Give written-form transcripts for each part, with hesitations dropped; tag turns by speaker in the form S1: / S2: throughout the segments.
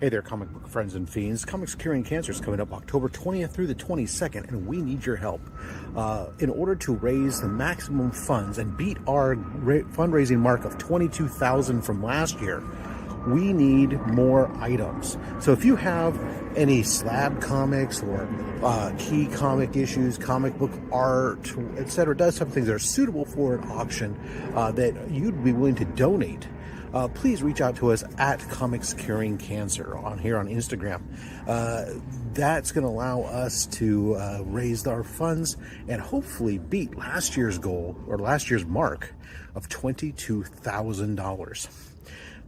S1: Hey there, comic book friends and fiends. Comics Curing Cancer is coming up October 20th through the 22nd, and we need your help. In order to raise the maximum funds and beat our fundraising mark of $22,000 from last year, we need more items. So if you have any slab comics or key comic issues, comic book art, etc., does some things that are suitable for an auction that you'd be willing to donate, please reach out to us at Comics Curing Cancer on Instagram. That's going to allow us to raise our funds and hopefully beat last year's goal or last year's mark of $22,000.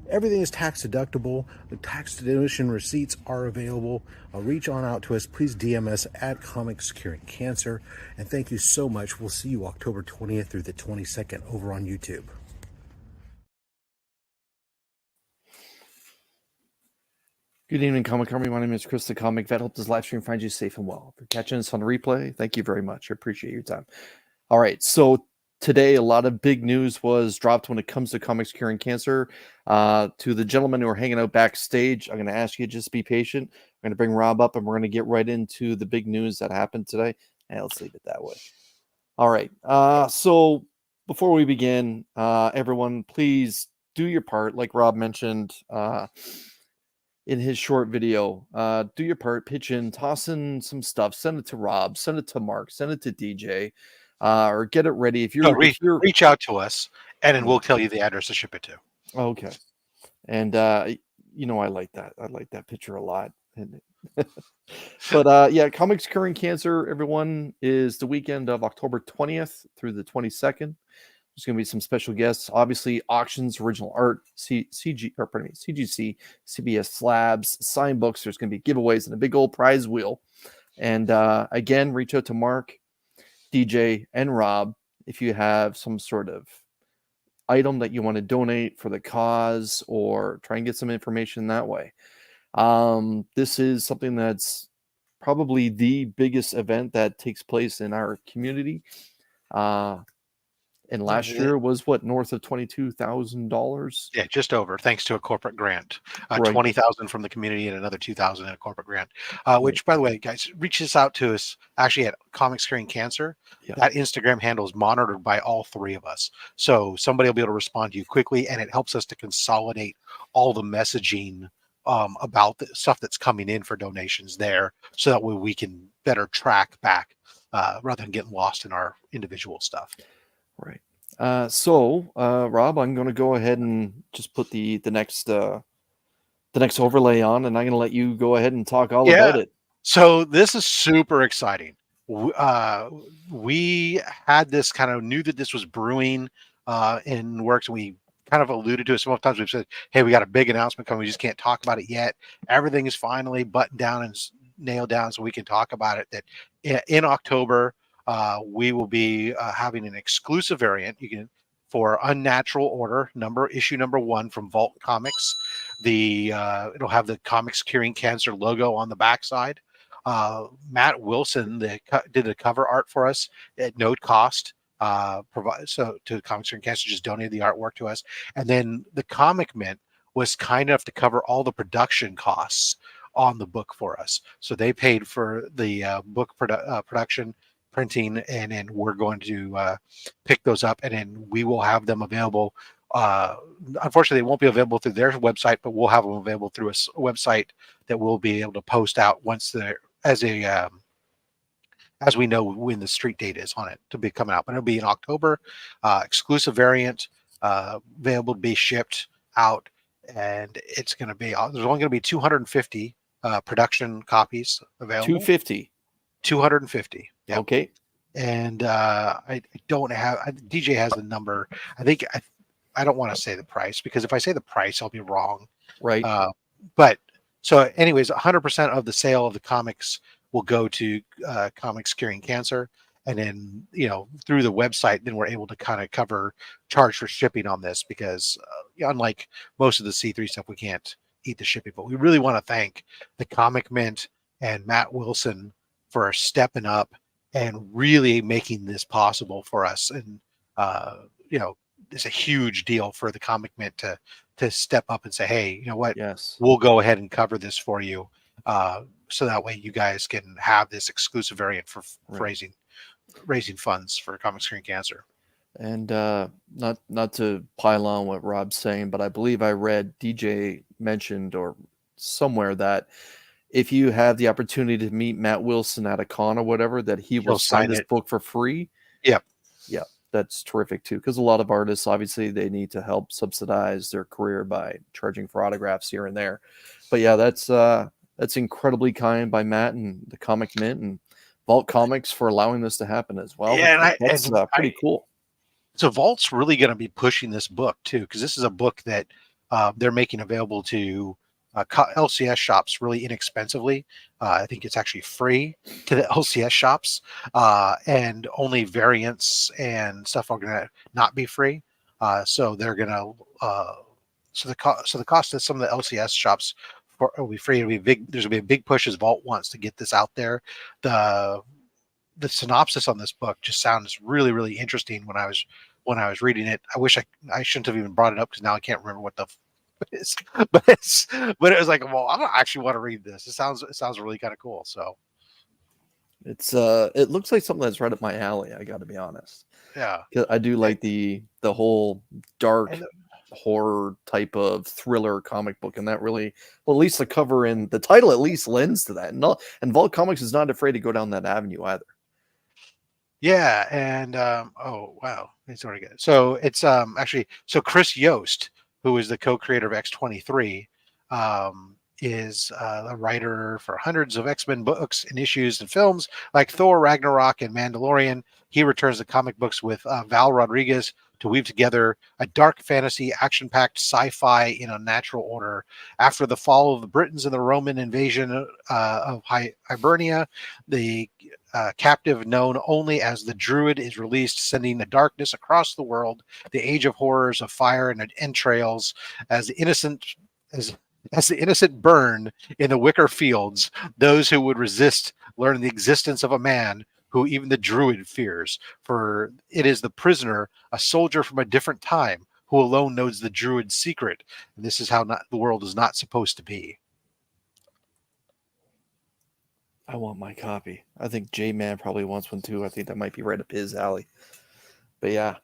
S1: Everything is tax deductible. The tax deduction receipts are available. Reach on out to us. Please DM us at Comics Curing Cancer. And thank you so much. We'll see you October 20th through the 22nd over on YouTube.
S2: Good evening, comicarmy. My name is Chris, the comic vet. Hope this live stream finds you safe and well. If you're catching us on replay, thank you very much. I appreciate your time. All right, so today a lot of big news was dropped when it comes to Comics Curing Cancer. To the gentlemen who are hanging out backstage, I'm going to ask you to just be patient. I'm going to bring Rob up, and we're going to get right into the big news that happened today. And let's leave it that way. All right, so before we begin, everyone, please do your part. Like Rob mentioned, in his short video, do your part, pitch in, toss in some stuff, send it to Rob, send it to Mark, send it to DJ, or get it ready. If you're,
S3: reach out to us, and then we'll tell you the address to ship it to.
S2: Okay. And you know, I like that. I like that picture a lot. But yeah, Comics Curing Cancer, everyone, is the weekend of October 20th through the 22nd. There's going to be some special guests, obviously auctions, original art, CGC, CBS slabs, sign books. There's going to be giveaways and a big old prize wheel. And again, reach out to Mark, DJ, and Rob if you have some sort of item that you want to donate for the cause or try and get some information that way. This is something that's probably the biggest event that takes place in our community. And last year was what, north of $22,000?
S3: Yeah, just over, thanks to a corporate grant.
S2: Right.
S3: $20,000 from the community and another $2,000 in a corporate grant. Which, by the way, guys, reach this out to us actually at Comics Curing Cancer. Yeah. That Instagram handle is monitored by all three of us, so somebody will be able to respond to you quickly, and it helps us to consolidate all the messaging about the stuff that's coming in for donations there, so that way we can better track back rather than getting lost in our individual stuff.
S2: Right. So, Rob, I'm going to go ahead and just put the next overlay on, and I'm going to let you go ahead and talk all about it.
S3: So this is super exciting. We had this kind of knew that this was brewing in works, and we kind of alluded to it. Sometimes we've said, hey, we got a big announcement coming. We just can't talk about it yet. Everything is finally buttoned down and nailed down so we can talk about it. That in October, we will be having an exclusive variant for Unnatural Order issue number 1 from Vault Comics. It'll have the Comics Curing Cancer logo on the backside. Matt Wilson did the cover art for us at no cost. To Comics Curing Cancer, just donated the artwork to us, and then the Comic Mint was kind enough to cover all the production costs on the book for us. So they paid for the book production, printing, and then we're going to pick those up, and then we will have them available. Unfortunately, they won't be available through their website, but we'll have them available through a website that we'll be able to post out once as we know when the street date is on it to be coming out. But it'll be in October, exclusive variant, available to be shipped out, and it's going to be, there's only going to be 250 production copies available. 250. Yep.
S2: Okay.
S3: And I don't have, DJ has the number. I think I don't want to say the price, because if I say the price, I'll be wrong.
S2: Right.
S3: But so anyways, 100% of the sale of the comics will go to Comics Curing Cancer. And then, through the website, then we're able to kind of charge for shipping on this, because unlike most of the C3 stuff, we can't eat the shipping. But we really want to thank the Comic Mint and Matt Wilson for stepping up and really making this possible for us. And, it's a huge deal for the Comic Mint to to step up and say, hey, you know what,
S2: Yes.
S3: we'll go ahead and cover this for you, so that way you guys can have this exclusive variant for raising funds for comics curing cancer.
S2: And not to pile on what Rob's saying, but I believe I read DJ mentioned or somewhere that if you have the opportunity to meet Matt Wilson at a con or whatever, that he will
S3: He'll
S2: sign
S3: sign
S2: this
S3: it.
S2: book for free.
S3: Yep.
S2: Yeah, that's terrific too, because a lot of artists, obviously, they need to help subsidize their career by charging for autographs here and there. But yeah, that's incredibly kind by Matt and the Comic Mint and Vault Comics for allowing this to happen as well.
S3: Yeah,
S2: That's pretty cool.
S3: So Vault's really going to be pushing this book too, because this is a book that they're making available to LCS shops really inexpensively. I think it's actually free to the LCS shops, and only variants and stuff are going to not be free. So they're going to so the cost of some of the LCS shops will be free. It'll be big. There's going to be a big push as Vault wants to get this out there. The synopsis on this book just sounds really, really interesting when I was reading it. I wish I shouldn't have even brought it up because now I can't remember what the it is. But it was like, well, I don't actually want to read this. It sounds really kind of cool. So
S2: it looks like something that's right up my alley. I got to be honest.
S3: Yeah,
S2: I do like the whole dark horror type of thriller comic book, and that really, well, at least the cover and the title at least lends to that. And Vault Comics is not afraid to go down that avenue either.
S3: Yeah, and oh wow, it's already good. So it's actually, so Chris Yost, who is the co-creator of X-23, is a writer for hundreds of X-Men books and issues and films like Thor, Ragnarok, and Mandalorian. He returns to comic books with Val Rodriguez to weave together a dark fantasy, action-packed sci-fi in a natural order. After the fall of the Britons and the Roman invasion of Hibernia, the captive known only as the Druid is released, sending the darkness across the world. The age of horrors of fire and entrails, as the innocent burn in the wicker fields. Those who would resist learn the existence of a man who even the Druid fears, for it is the prisoner, a soldier from a different time, who alone knows the Druid's secret. And this is how the world is not supposed to be.
S2: I want my copy. I think JMan probably wants one too. I think that might be right up his alley. But yeah.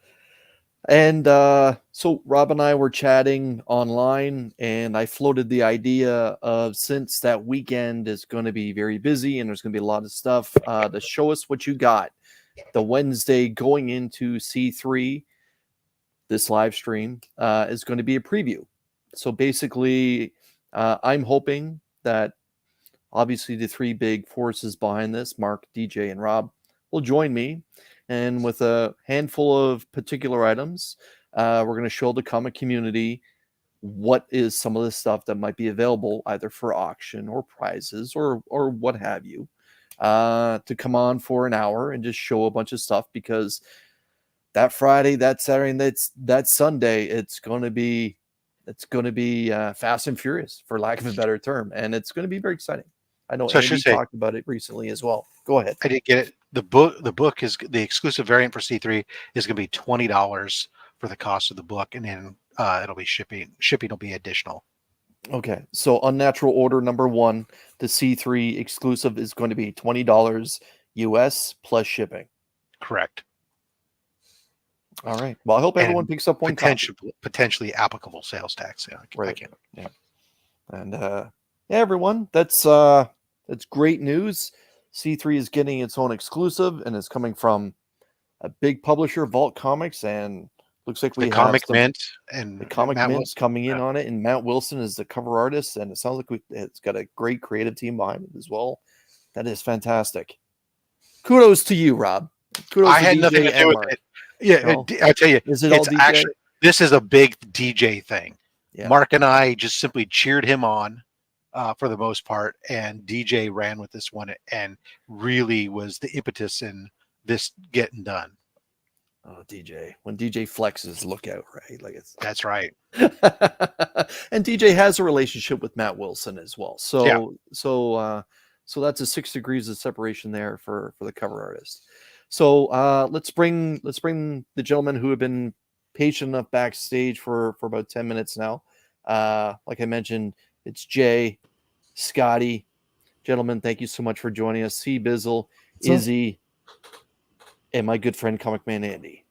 S2: And so Rob and I were chatting online, and I floated the idea of, since that weekend is going to be very busy and there's going to be a lot of stuff, to show us what you got. The Wednesday going into C3, this live stream is going to be a preview. So basically, I'm hoping that obviously the three big forces behind this, Mark, DJ, and Rob, will join me. And with a handful of particular items, we're going to show the comic community what is some of the stuff that might be available either for auction or prizes or what have you, to come on for an hour and just show a bunch of stuff, because that Friday, that Saturday, and that Sunday, it's going to be fast and furious, for lack of a better term, and it's going to be very exciting. I know Andy talked about it recently as well. Go ahead.
S3: I did get it. The book is the exclusive variant for C3 is going to be $20 for the cost of the book, and then it'll be shipping. Shipping will be additional.
S2: Okay, so Unnatural Order #1, the C3 exclusive, is going to be $20 US plus shipping.
S3: Correct.
S2: All right. Well, I hope everyone picks up one
S3: potentially applicable sales tax. Yeah,
S2: right. Yeah. And yeah, everyone, that's great news. C3 is getting its own exclusive, and it's coming from a big publisher, Vault Comics, and looks like we
S3: the
S2: have
S3: Comic Mint and
S2: the Comic
S3: Matt
S2: Mint's
S3: Wilson
S2: coming in on it, and Matt Wilson is the cover artist, and it sounds like it's got a great creative team behind it as well. That is fantastic. Kudos to you, Rob. Kudos
S3: I
S2: to
S3: had
S2: DJ
S3: nothing to do with
S2: Mark.
S3: it. Yeah,
S2: No?
S3: I tell you,
S2: Is it all DJ?
S3: Actually, this is a big DJ thing.
S2: Yeah.
S3: Mark and I just simply cheered him on for the most part, and DJ ran with this one and really was the impetus in this getting done.
S2: Oh, DJ. When DJ flexes, look out, right?
S3: That's right.
S2: And DJ has a relationship with Matt Wilson as well. So
S3: Yeah.
S2: So that's a 6 degrees of separation there for the cover artist. So let's bring the gentlemen who have been patient enough backstage for about 10 minutes now. Like I mentioned, it's Jay, Scotty. Gentlemen, thank you so much for joining us. C. Bizzle, Izzy, and my good friend ComicManAndy.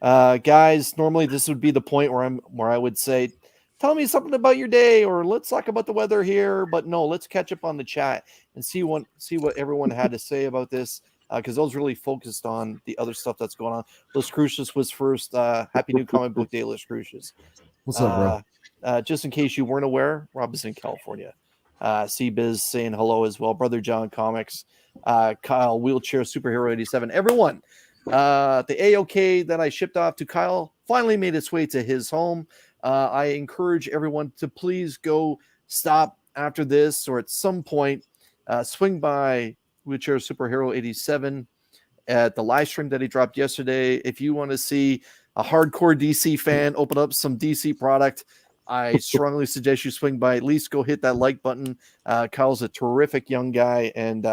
S2: Guys, normally this would be the point where I would say, tell me something about your day, or let's talk about the weather here. But no, let's catch up on the chat and see what everyone had to say about this, because I was really focused on the other stuff that's going on. Los Cruces was first. Happy New Comic Book Day, Los Cruces.
S4: What's up, bro?
S2: Just in case you weren't aware, Rob is in California. C-Biz saying hello as well. Brother John Comics. Kyle, Wheelchair Superhero 87. Everyone, the AOK that I shipped off to Kyle finally made its way to his home. I encourage everyone to please go stop after this, or at some point, swing by Wheelchair Superhero 87 at the live stream that he dropped yesterday. If you want to see a hardcore DC fan open up some DC product, I strongly suggest you swing by. At least go hit that like button. Kyle's a terrific young guy, and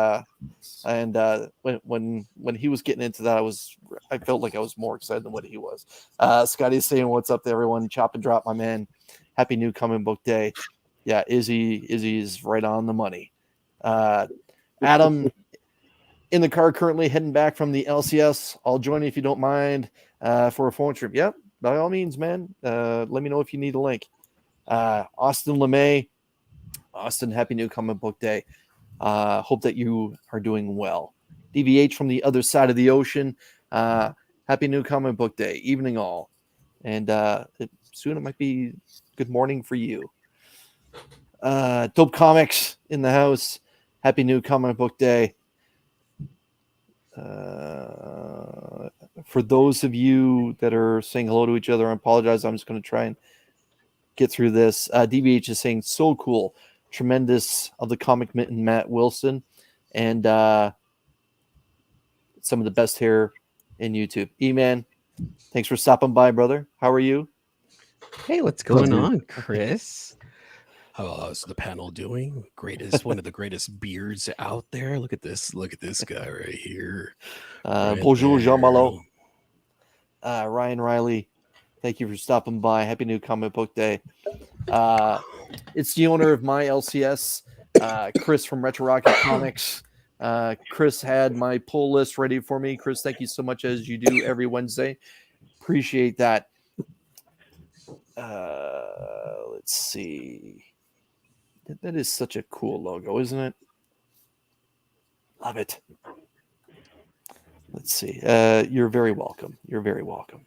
S2: when he was getting into that, I felt like I was more excited than what he was. Scotty's saying, "What's up to everyone? Chop and drop, my man. Happy New Comic Book Day." Yeah, Izzy's right on the money. Adam in the car currently heading back from the LCS. I'll join you if you don't mind for a phone trip. Yep, by all means, man. Let me know if you need a link. Austin LeMay. Austin, happy New Comic Book Day. Hope that you are doing well. DVH from the other side of the ocean. Happy New Comic Book Day. Evening all. And soon it might be good morning for you. Dope Comics in the house. Happy New Comic Book Day. For those of you that are saying hello to each other, I apologize. I'm just going to try and get through this. DVH is saying, so cool. Tremendous of the comic mitten, Matt Wilson. And some of the best hair in YouTube. E-Man, thanks for stopping by, brother. How are you?
S5: Hey, what's going on, Chris? How's the panel doing? One of the greatest beards out there. Look at this guy right here.
S2: Bonjour, Jean Malo. Ryan Riley, thank you for stopping by. Happy New Comic Book Day. It's the owner of my LCS, Chris from Retro Rocket Comics. Chris had my pull list ready for me. Chris, thank you so much, as you do every Wednesday. Appreciate that. Let's see. That is such a cool logo, isn't it? Love it. Let's see. You're very welcome. You're very welcome.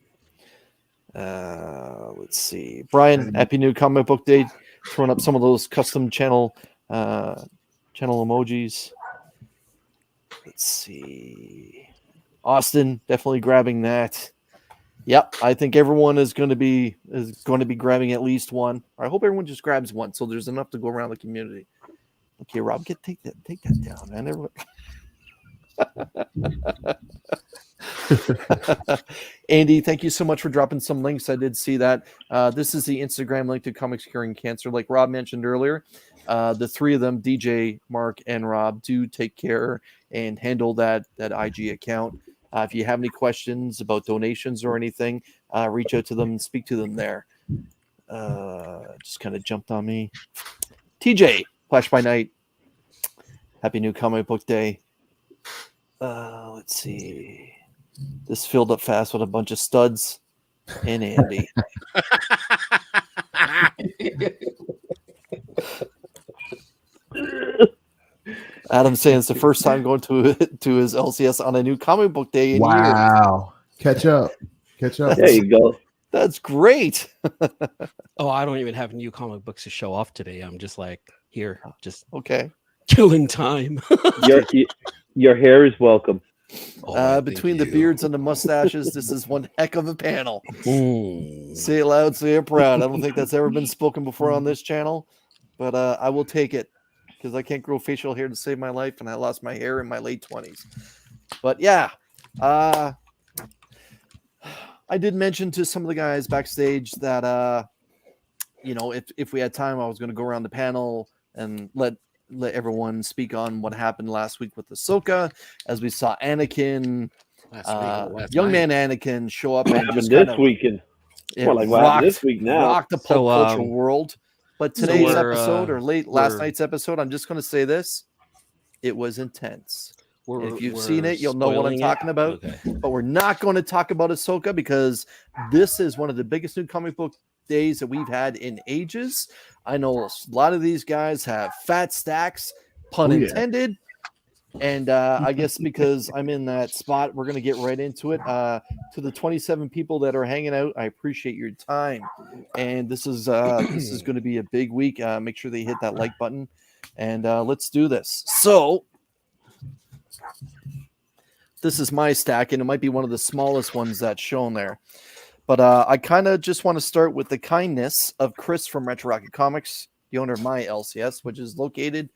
S2: Let's see. Brian, happy New Comic Book Day. Throwing up some of those custom channel emojis. Let's see. Austin, definitely grabbing that. Yep, I think everyone is going to be grabbing at least one. I hope everyone just grabs one, so there's enough to go around the community. Okay, Rob, take that down, man. Andy, thank you so much for dropping some links. I did see that. This is the Instagram link to Comics Curing Cancer. Like Rob mentioned earlier, the three of them, DJ, Mark, and Rob, do take care and handle that IG account. If you have any questions about donations or anything, reach out to them and speak to them there. Just kind of jumped on me. TJ, FlashByKnight. Happy New Comic Book Day. Let's see. This filled up fast with a bunch of studs and Andy. Adam's saying it's the first time going to his LCS on a new comic book day in years.
S4: Wow. Catch up.
S6: There you go.
S2: That's great.
S5: Oh, I don't even have new comic books to show off today. I'm just like, here, just
S2: okay.
S5: Killing time.
S6: Your hair is welcome.
S2: Between the beards and the mustaches, this is one heck of a panel. Say it loud, say it proud. I don't think that's ever been spoken before on this channel, but I will take it because I can't grow facial hair to save my life, and I lost my hair in my late 20s. But yeah, I did mention to some of the guys backstage that if we had time, I was going to go around the panel and let everyone speak on what happened last week with Ahsoka, as we saw Anakin, young man Anakin, show up and just
S6: this weekend.
S2: It
S6: More like what happened this week now.
S2: rocked the pop
S5: So,
S2: culture world. But today's
S5: we're,
S2: episode, or last
S5: we're-
S2: night's episode, I'm just going to say this: it was intense. If you've
S5: we're
S2: seen it, you'll know what I'm
S5: spoiling it?
S2: talking about.
S5: Okay.
S2: But we're not going to talk about Ahsoka because this is one of the biggest new comic book days that we've had in ages. I know a lot of these guys have fat stacks, pun intended. And I guess because I'm in that spot, we're going to get right into it. To the 27 people that are hanging out, I appreciate your time. And this is going to be a big week. Make sure that you hit that like button, and let's do this. So this is my stack, and it might be one of the smallest ones that's shown there. But I kind of just want to start with the kindness of Chris from Retro Rocket Comics, the owner of my LCS, which is located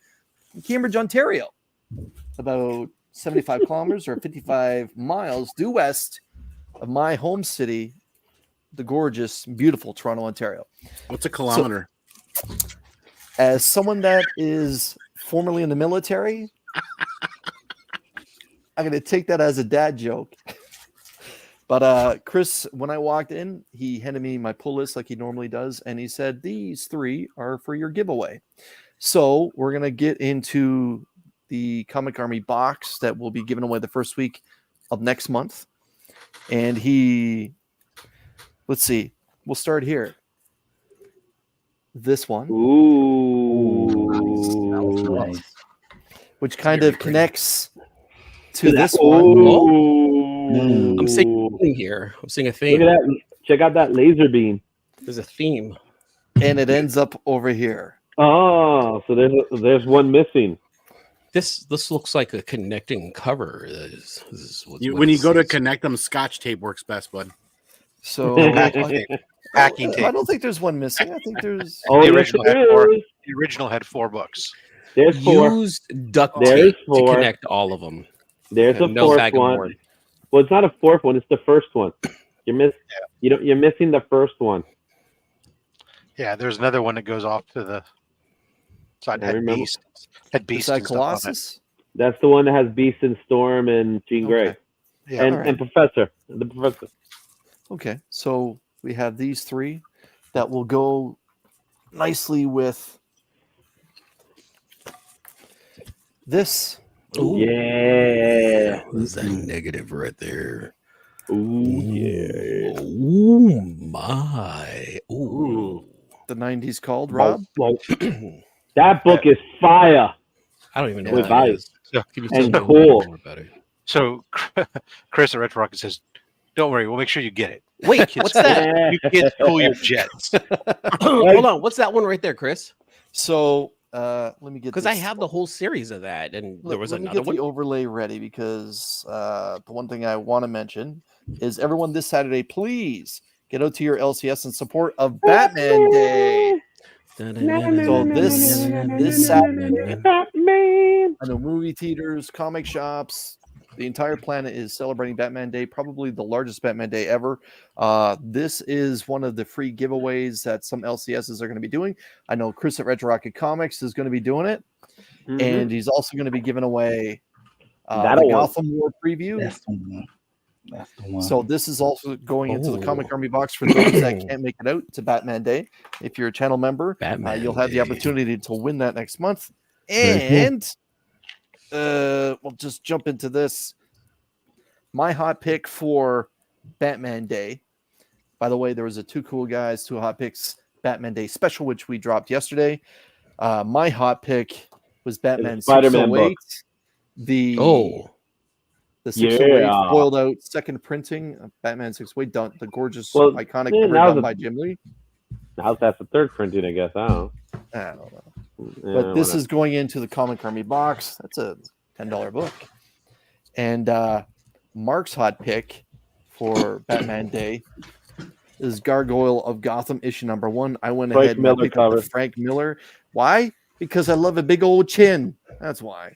S2: in Cambridge, Ontario, about 75 kilometers or 55 miles due west of my home city, the gorgeous, beautiful Toronto, Ontario.
S7: What's a kilometer?
S2: So, as someone that is formerly in the military, I'm going to take that as a dad joke. But Chris, when I walked in, he handed me my pull list like he normally does, and he said, these 3 are for your giveaway. So we're going to get into the Comic Army box that will be given away the first week of next month. And let's see, we'll start here. This one.
S6: Ooh.
S1: Nice.
S2: Which kind of connects to this one.
S5: I'm seeing a theme here. I'm seeing a theme.
S6: Look at that. Check out that laser beam.
S5: There's a theme.
S2: And it ends up over here.
S6: Oh, so there's one missing.
S5: This looks like a connecting cover. This is what
S7: When you
S5: this
S7: go to
S5: is.
S7: connect them, Scotch tape works best, bud.
S2: So
S3: Packing
S2: I
S3: tape.
S2: don't think there's one missing. I think there's
S6: Oh,
S3: The
S6: yes,
S3: original had
S6: there
S3: 4.
S6: is.
S3: The original had 4 books.
S6: There's 4.
S5: Used duct
S6: There's
S5: tape to
S6: 4.
S5: connect all of them.
S6: There's a
S5: No
S6: 4th
S5: bag of
S6: one.
S5: board.
S6: Well, it's not a 4th one. It's the first one. You're missing the first one.
S3: Yeah, there's another one that goes off to the side.
S6: I
S3: Had
S6: remember.
S3: Beast. Had
S2: is
S3: Beast
S2: that
S3: and stuff on it.
S2: Colossus.
S6: That's the one that has Beast and Storm and Jean Grey.
S2: Okay.
S3: Yeah,
S6: and,
S2: alright.
S6: and Professor. The Professor.
S2: Okay, so we have these 3 that will go nicely with this.
S5: Ooh.
S6: Yeah.
S5: What's that negative right there?
S6: Ooh, yeah.
S5: Oh my. Ooh.
S2: The 90s called, Rob.
S6: That book is fire.
S5: I don't even know
S6: With
S5: what that
S6: ice.
S5: is.
S3: Yeah.
S5: Can you
S6: And
S5: tell me
S6: cool.
S5: more about it?
S3: So Chris at Retro Rocket says, "Don't worry, we'll make sure you get it.
S5: Wait,
S3: Kids,
S5: what's that?
S3: You kids cool your jets."
S5: Hold on. What's that one right there, Chris?
S2: So let me get
S5: Because I have the whole series of that, and there was
S2: let me
S5: another
S2: get
S5: one.
S2: the overlay ready because the one thing I want to mention is everyone this Saturday, please get out to your LCS in support of Batman Day. So this Saturday,
S6: Batman.
S2: I know movie theaters, comic shops, the entire planet is celebrating Batman Day, probably the largest Batman Day ever. This is one of the free giveaways that some LCSs are going to be doing. I know Chris at Retro Rocket Comics is going to be doing it, and he's also going to be giving away the Gotham War preview.
S1: That's the one. That's the one.
S2: So this is also going into the Comic Army box for those that can't make it out to Batman Day. If you're a channel member,
S5: Batman
S2: you'll have the
S5: Day.
S2: opportunity to win that next month.
S4: Very cool.
S2: And we'll just jump into this. My hot pick for Batman Day. By the way, there was a Two Cool Guys, Two Hot Picks Batman Day special, which we dropped yesterday. My hot pick was Batman
S6: Spider-Man
S2: 608.
S6: book.
S2: The 608
S6: Yeah.
S2: foiled out second printing of Batman 608, done the gorgeous, iconic
S6: yeah,
S2: cover
S6: now
S2: done
S6: the-
S2: by Jim Lee.
S6: How's that the 3rd printing, I guess. I don't
S2: I don't know.
S6: know.
S2: But this is going into the Comic Army box. That's a $10 book. And Mark's hot pick for Batman Day is Gargoyle of Gotham issue number 1. I went
S6: Frank
S2: ahead and I
S6: Miller
S2: picked up the
S6: cover.
S2: Frank Miller. Why? Because I love a big old chin. That's why.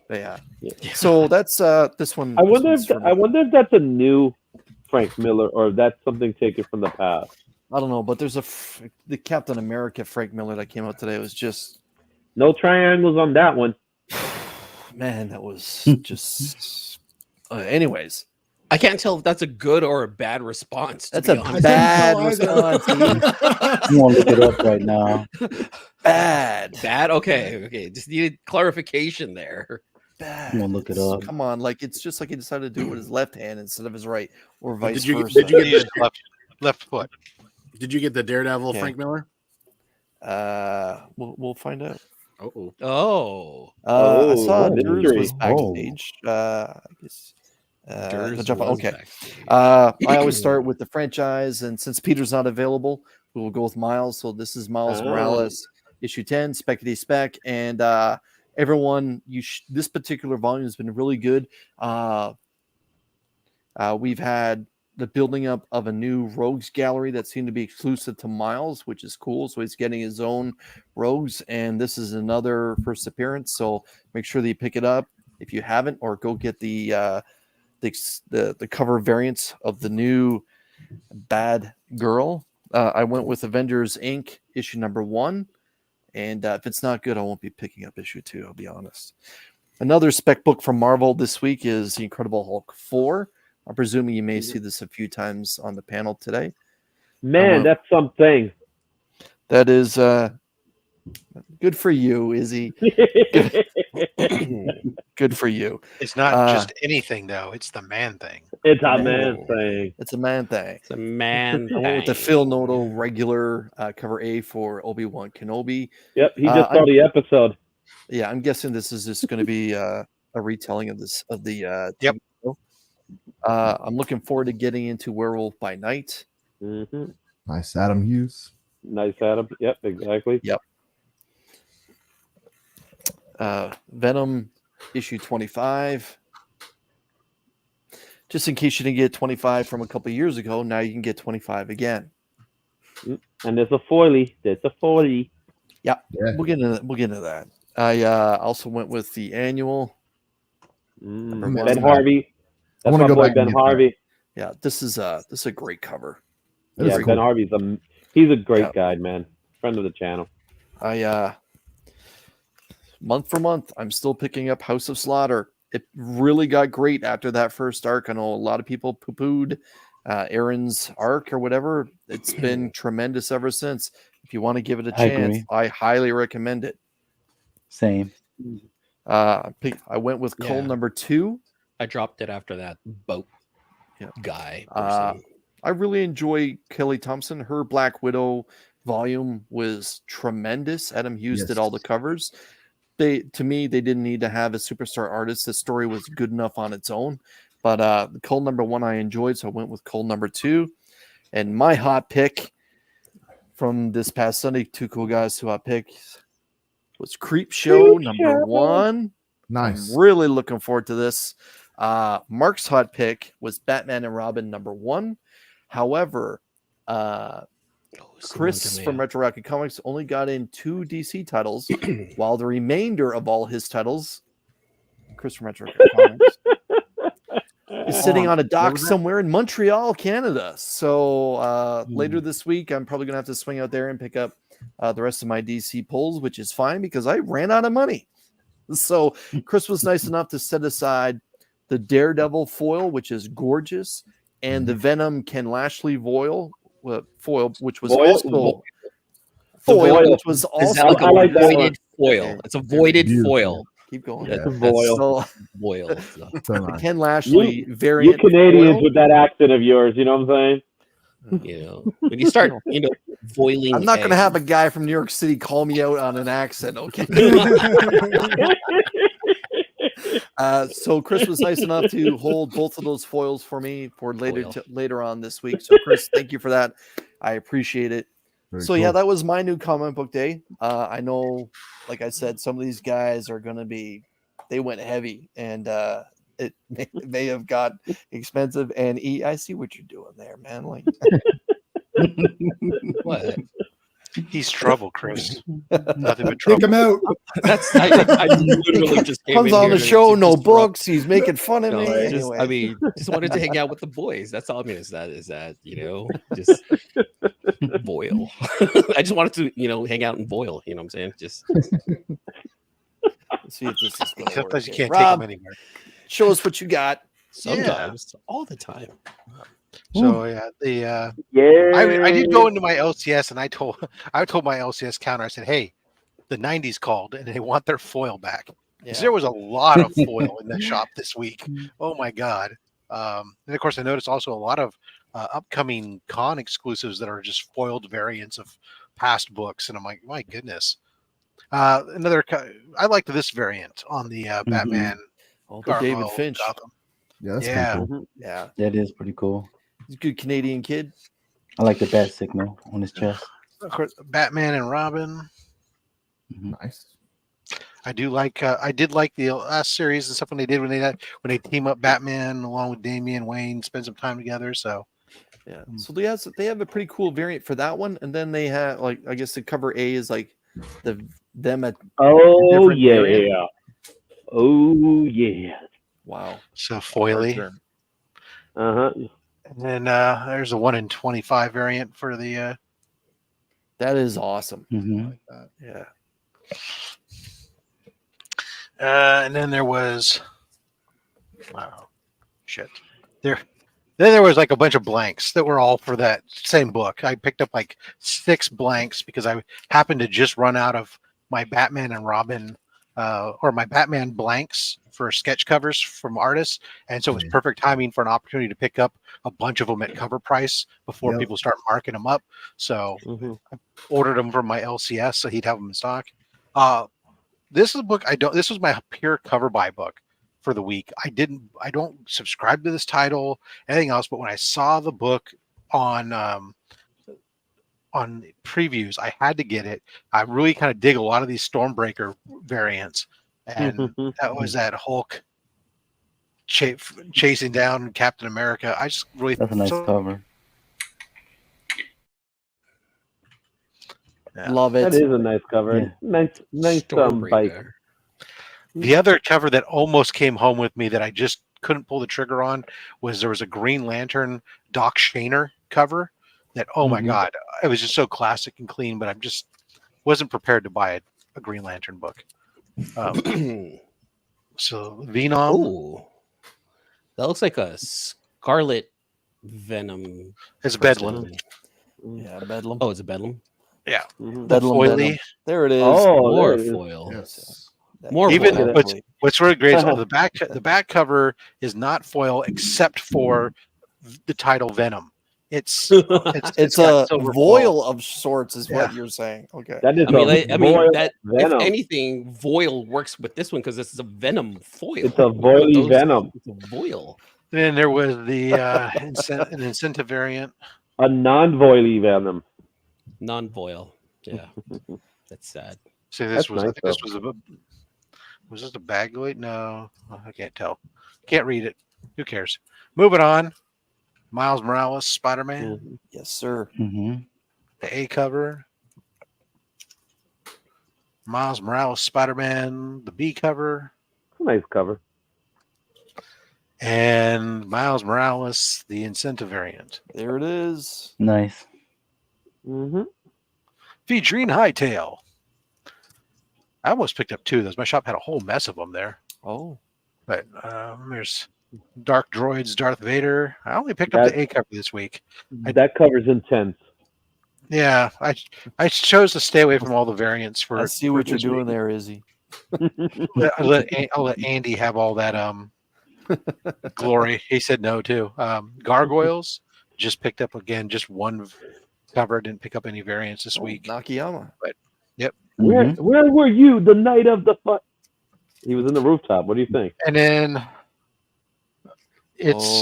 S2: But yeah. So that's this one.
S6: I
S2: this
S6: wonder
S2: one's
S6: if
S2: for me.
S6: I wonder if that's a new Frank Miller or if that's something taken from the past.
S2: I don't know, but there's the Captain America Frank Miller that came out today was just,
S6: No triangles on that one.
S2: man, that was just. Anyways,
S5: I can't tell if that's a good or a bad response.
S2: That's
S5: to
S2: a
S5: be honest.
S2: bad
S4: I couldn't tell
S2: response.
S8: I'm gonna look it up right now.
S2: Bad.
S5: Bad. Okay. Just needed clarification there.
S2: Bad.
S8: I'm gonna look it
S2: It's-
S8: up.
S2: Come on, like it's just like he decided to do it with his left hand instead of his right, or vice
S7: Did you
S2: versa.
S7: did you
S3: He
S7: get
S3: used left foot.
S7: did you get the Daredevil
S2: Okay.
S7: Frank Miller?
S2: We'll find out.
S7: Oh,
S5: Oh,
S2: I saw
S6: what a
S2: Durs
S6: mystery.
S2: was backstage. I guess.
S5: Durs
S2: the jump-
S5: was
S2: okay.
S5: backstage.
S2: I always start with the franchise, and since Peter's not available, we will go with Miles. So this is Miles
S6: Oh.
S2: Morales, issue 10, Speckity Spec, and everyone. This particular volume has been really good. We've had the building up of a new Rogues gallery that seemed to be exclusive to Miles, which is cool. So he's getting his own Rogues, and this is another first appearance. So make sure that you pick it up if you haven't, or go get the cover variants of the new Bad Girl. I went with Avengers Inc. issue number 1, and if it's not good, I won't be picking up issue 2. I'll be honest. Another spec book from Marvel this week is The Incredible Hulk 4. I'm presuming you may see this a few times on the panel today.
S6: Man, that's something.
S2: That is good for you, Izzy. Good for you.
S3: It's not just anything though; it's the man thing.
S6: It's a man thing.
S2: It's a man thing.
S5: It's a man.
S2: I went with the
S5: thing.
S2: Phil Noto regular cover A for Obi-Wan Kenobi.
S6: Yep, he just saw the episode.
S2: Yeah, I'm guessing this is just going to be a retelling of the
S3: Yep.
S2: TV show. I'm looking forward to getting into Werewolf by Night.
S6: Mm-hmm.
S4: Nice Adam Hughes.
S6: Nice, Adam. Yep, exactly.
S2: Venom issue 25. Just in case you didn't get 25 from a couple years ago, now you can get 25 again.
S6: And there's a foily. There's a foily.
S2: Yeah,
S4: Yeah.
S2: we'll get into that. I also went with the annual.
S6: Ben Harvey.
S4: I
S6: That's
S4: wanna
S6: my
S4: go
S6: boy
S4: back and
S6: Ben
S4: get
S6: Harvey.
S2: Yeah, this is a great cover.
S4: That is
S6: Yeah,
S4: cool.
S6: Ben Harvey's he's a great
S2: Yeah.
S6: guy, man. Friend of the channel.
S2: I month for month, I'm still picking up House of Slaughter. It really got great after that first arc. I know a lot of people poo-pooed Aaron's arc or whatever. It's been tremendous ever since. If you want to give it a
S8: I
S2: chance,
S8: agree.
S2: I highly recommend it.
S8: Same.
S2: I went with Cole
S5: Yeah.
S2: number 2.
S5: I dropped it after that boat guy.
S2: Uh,
S5: person.
S2: I really enjoy Kelly Thompson. Her Black Widow volume was tremendous. Adam Hughes did all the covers. To me, they didn't need to have a superstar artist. The story was good enough on its own. But Cole number 1 I enjoyed, so I went with Cole number 2. And my hot pick from this past Sunday, 2 cool guys who I picked, was Creep Show number 1.
S4: Nice.
S2: I'm really looking forward to this. Mark's hot pick was Batman and Robin number 1. However, Chris from Retro Rocket Comics only got in 2 DC titles, while the remainder of all his titles, Chris from Retro Rocket Comics, is sitting on a dock somewhere in Montreal, Canada. So later this week, I'm probably going to have to swing out there and pick up the rest of my DC pulls, which is fine because I ran out of money. So Chris was nice enough to set aside the Daredevil foil, which is gorgeous, and the Venom Ken Lashley foil, which was also foil, which was also
S5: like a
S6: I like that
S5: voided foil. It's a voided
S4: Beautiful.
S5: foil.
S2: Keep going.
S6: That's a foil.
S2: So,
S5: Foil.
S4: So
S2: the
S4: nice.
S2: Ken Lashley
S6: You
S2: variant.
S6: Canadians
S2: foil.
S6: with that accent of yours, you know what I'm saying?
S5: You know, when you start, foiling.
S2: I'm not going to
S5: eggs.
S2: have a guy from New York City call me out on an accent, okay? So Chris was nice enough to hold both of those foils for me for later on this week. So Chris, thank you for that. I appreciate it.
S4: Very
S2: So yeah,
S4: cool.
S2: that was my new comic book day. I know, like I said, some of these guys are going to be, they went heavy, and it may have got expensive. And I see what you're doing there, man. Like,
S5: What?
S3: He's trouble, Chris. Nothing but trouble.
S4: Take him out.
S5: That's I literally just came
S2: comes
S5: in
S2: on
S5: here
S2: the
S5: to
S2: show, no
S5: disrupt.
S2: books. He's making fun of
S5: No,
S2: me.
S5: just,
S2: Anyway.
S5: I mean, just wanted to hang out with the boys. That's all. I mean, is that just boil. I just wanted to hang out and boil. You know what I'm saying? Just
S2: Let's see if this is going to work.
S3: Sometimes you
S2: here.
S3: can't take
S2: Rob,
S3: them anywhere.
S2: show us what you got.
S5: Sometimes, all the time.
S3: So yeah, the
S6: Yeah.
S3: I did go into my LCS and I told my LCS counter, I said, hey, the 90s called and they want their foil back.
S2: Yeah.
S3: There was a lot of foil in the shop this week. Oh my god! And of course, I noticed also a lot of upcoming con exclusives that are just foiled variants of past books, and I'm like, my goodness. I liked this variant on the Batman.
S2: Oh, the David
S3: Garbo
S2: Finch.
S3: Gotham.
S4: Yeah, that's
S3: Yeah.
S4: pretty cool.
S2: Yeah,
S8: That is pretty cool.
S2: he's a good Canadian kid.
S8: I like the bat signal on his chest.
S3: Of course, Batman and Robin.
S4: Nice.
S3: I do like. I did like the last series and stuff when they team up Batman along with Damian Wayne, spend some time together. So
S2: Yeah. So they have a pretty cool variant for that one, and then they have like I guess the cover A is like them at
S6: Oh
S2: different
S6: yeah.
S2: variant.
S6: Oh yeah.
S2: Wow.
S3: so foily.
S6: Uh-huh.
S3: And then there's a 1 in 25 variant for the.
S2: That is awesome. Yeah.
S3: And then there was, wow, shit. Then there was like a bunch of blanks that were all for that same book. I picked up like 6 blanks because I happened to just run out of my Batman and Robin or my Batman blanks for sketch covers from artists. And so it was perfect timing for an opportunity to pick up a bunch of them at cover price before people start marking them up. So I ordered them from my LCS so he'd have them in stock. This is a book this was my pure cover buy book for the week. I don't subscribe to this title, anything else, but when I saw the book on previews, I had to get it. I really kind of dig a lot of these Stormbreaker variants, and that was that Hulk chasing down Captain America. I just really
S8: That's a nice cover.
S3: Yeah.
S2: Love it.
S6: That is a nice cover.
S8: Yeah.
S6: Nice bike.
S5: Stormbreaker.
S3: The other cover that almost came home with me that I just couldn't pull the trigger on was there was a Green Lantern Doc Shaner cover that, oh my God, it was just so classic and clean, but I'm just wasn't prepared to buy a Green Lantern book. So Venom.
S5: Oh, that looks like a Scarlet Venom.
S3: It's Bedlam.
S2: Yeah, Bedlam.
S5: Oh, it's a Bedlam.
S3: Yeah.
S2: Bedlam.
S3: Foily.
S2: Bedlam. There it is.
S6: Oh,
S5: More
S6: there it is.
S5: foil.
S4: Yes.
S5: More
S3: Even
S5: foil.
S3: what's really great is the back cover is not foil except for the title Venom. It's
S2: It's
S3: got
S2: a
S3: silver
S2: voil
S3: foil.
S2: of sorts, is what you're saying. Okay.
S6: That is
S5: I mean, that
S6: Venom.
S5: if anything, Voil works with this one because this is a Venom foil.
S6: It's a Voily Venom.
S5: It's a Voil.
S3: Then there was the an incentive variant.
S6: A non-Voily Venom.
S5: Non-Voil. Yeah, that's sad.
S3: See, this
S6: That's
S3: was
S6: nice,
S3: I think this was this a Bagley? No, I can't tell. Can't read it. Who cares? Moving on. Miles Morales, Spider-Man,
S2: Yes, sir.
S3: the A cover. Miles Morales, Spider-Man, the B cover,
S6: Nice cover.
S3: and Miles Morales, the incentive variant.
S2: There it is.
S8: Nice.
S3: Featuring Hightail. I almost picked up 2 of those. My shop had a whole mess of them there.
S2: Oh.
S3: But there's Dark Droids, Darth Vader. I only picked up the A cover this week.
S6: That cover's intense.
S3: Yeah, I chose to stay away from all the variants for.
S2: I see what you're doing there, Izzy.
S3: I'll let Andy have all that glory. He said no too. Gargoyles just picked up again, just one cover. Didn't pick up any variants this week.
S2: Nakayama.
S3: But yep.
S6: Where were you the night of the fight? He was in the rooftop. What do you think?
S3: And then it's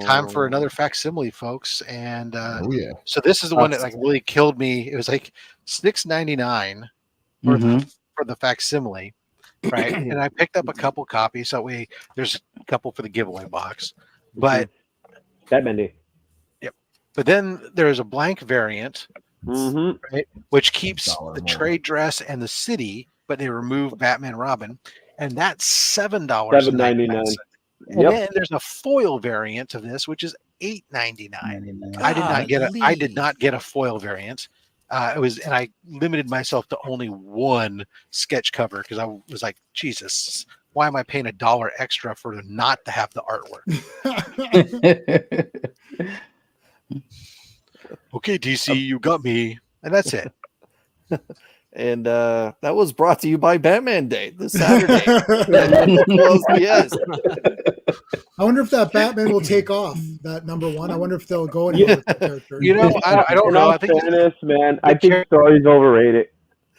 S3: time for another facsimile, folks. And
S4: Oh yeah.
S3: so this is the one that like really killed me. It was like $6.99 for the facsimile, right? And I picked up a couple copies. So there's a couple for the giveaway box, but
S6: Batman Day.
S3: Yep. But then there's a blank variant, right, which keeps
S4: $1
S3: the
S4: more.
S3: trade dress and the city, but they remove Batman Robin, and that's $7.99.
S6: $7.99.
S3: And then there's a foil variant of this, which is $8.99. I did not get a foil variant. And I limited myself to only one sketch cover because I was like, Jesus, why am I paying $1 extra for them not to have the artwork? Okay, DC, you got me, and that's it.
S2: And that was brought to you by Batman Day this Saturday. Yes.
S9: I wonder if that Batman will take off, that #1. I wonder if they'll go anywhere with the character.
S3: You know, I don't know. I think
S6: fairness, man, I think story's overrated.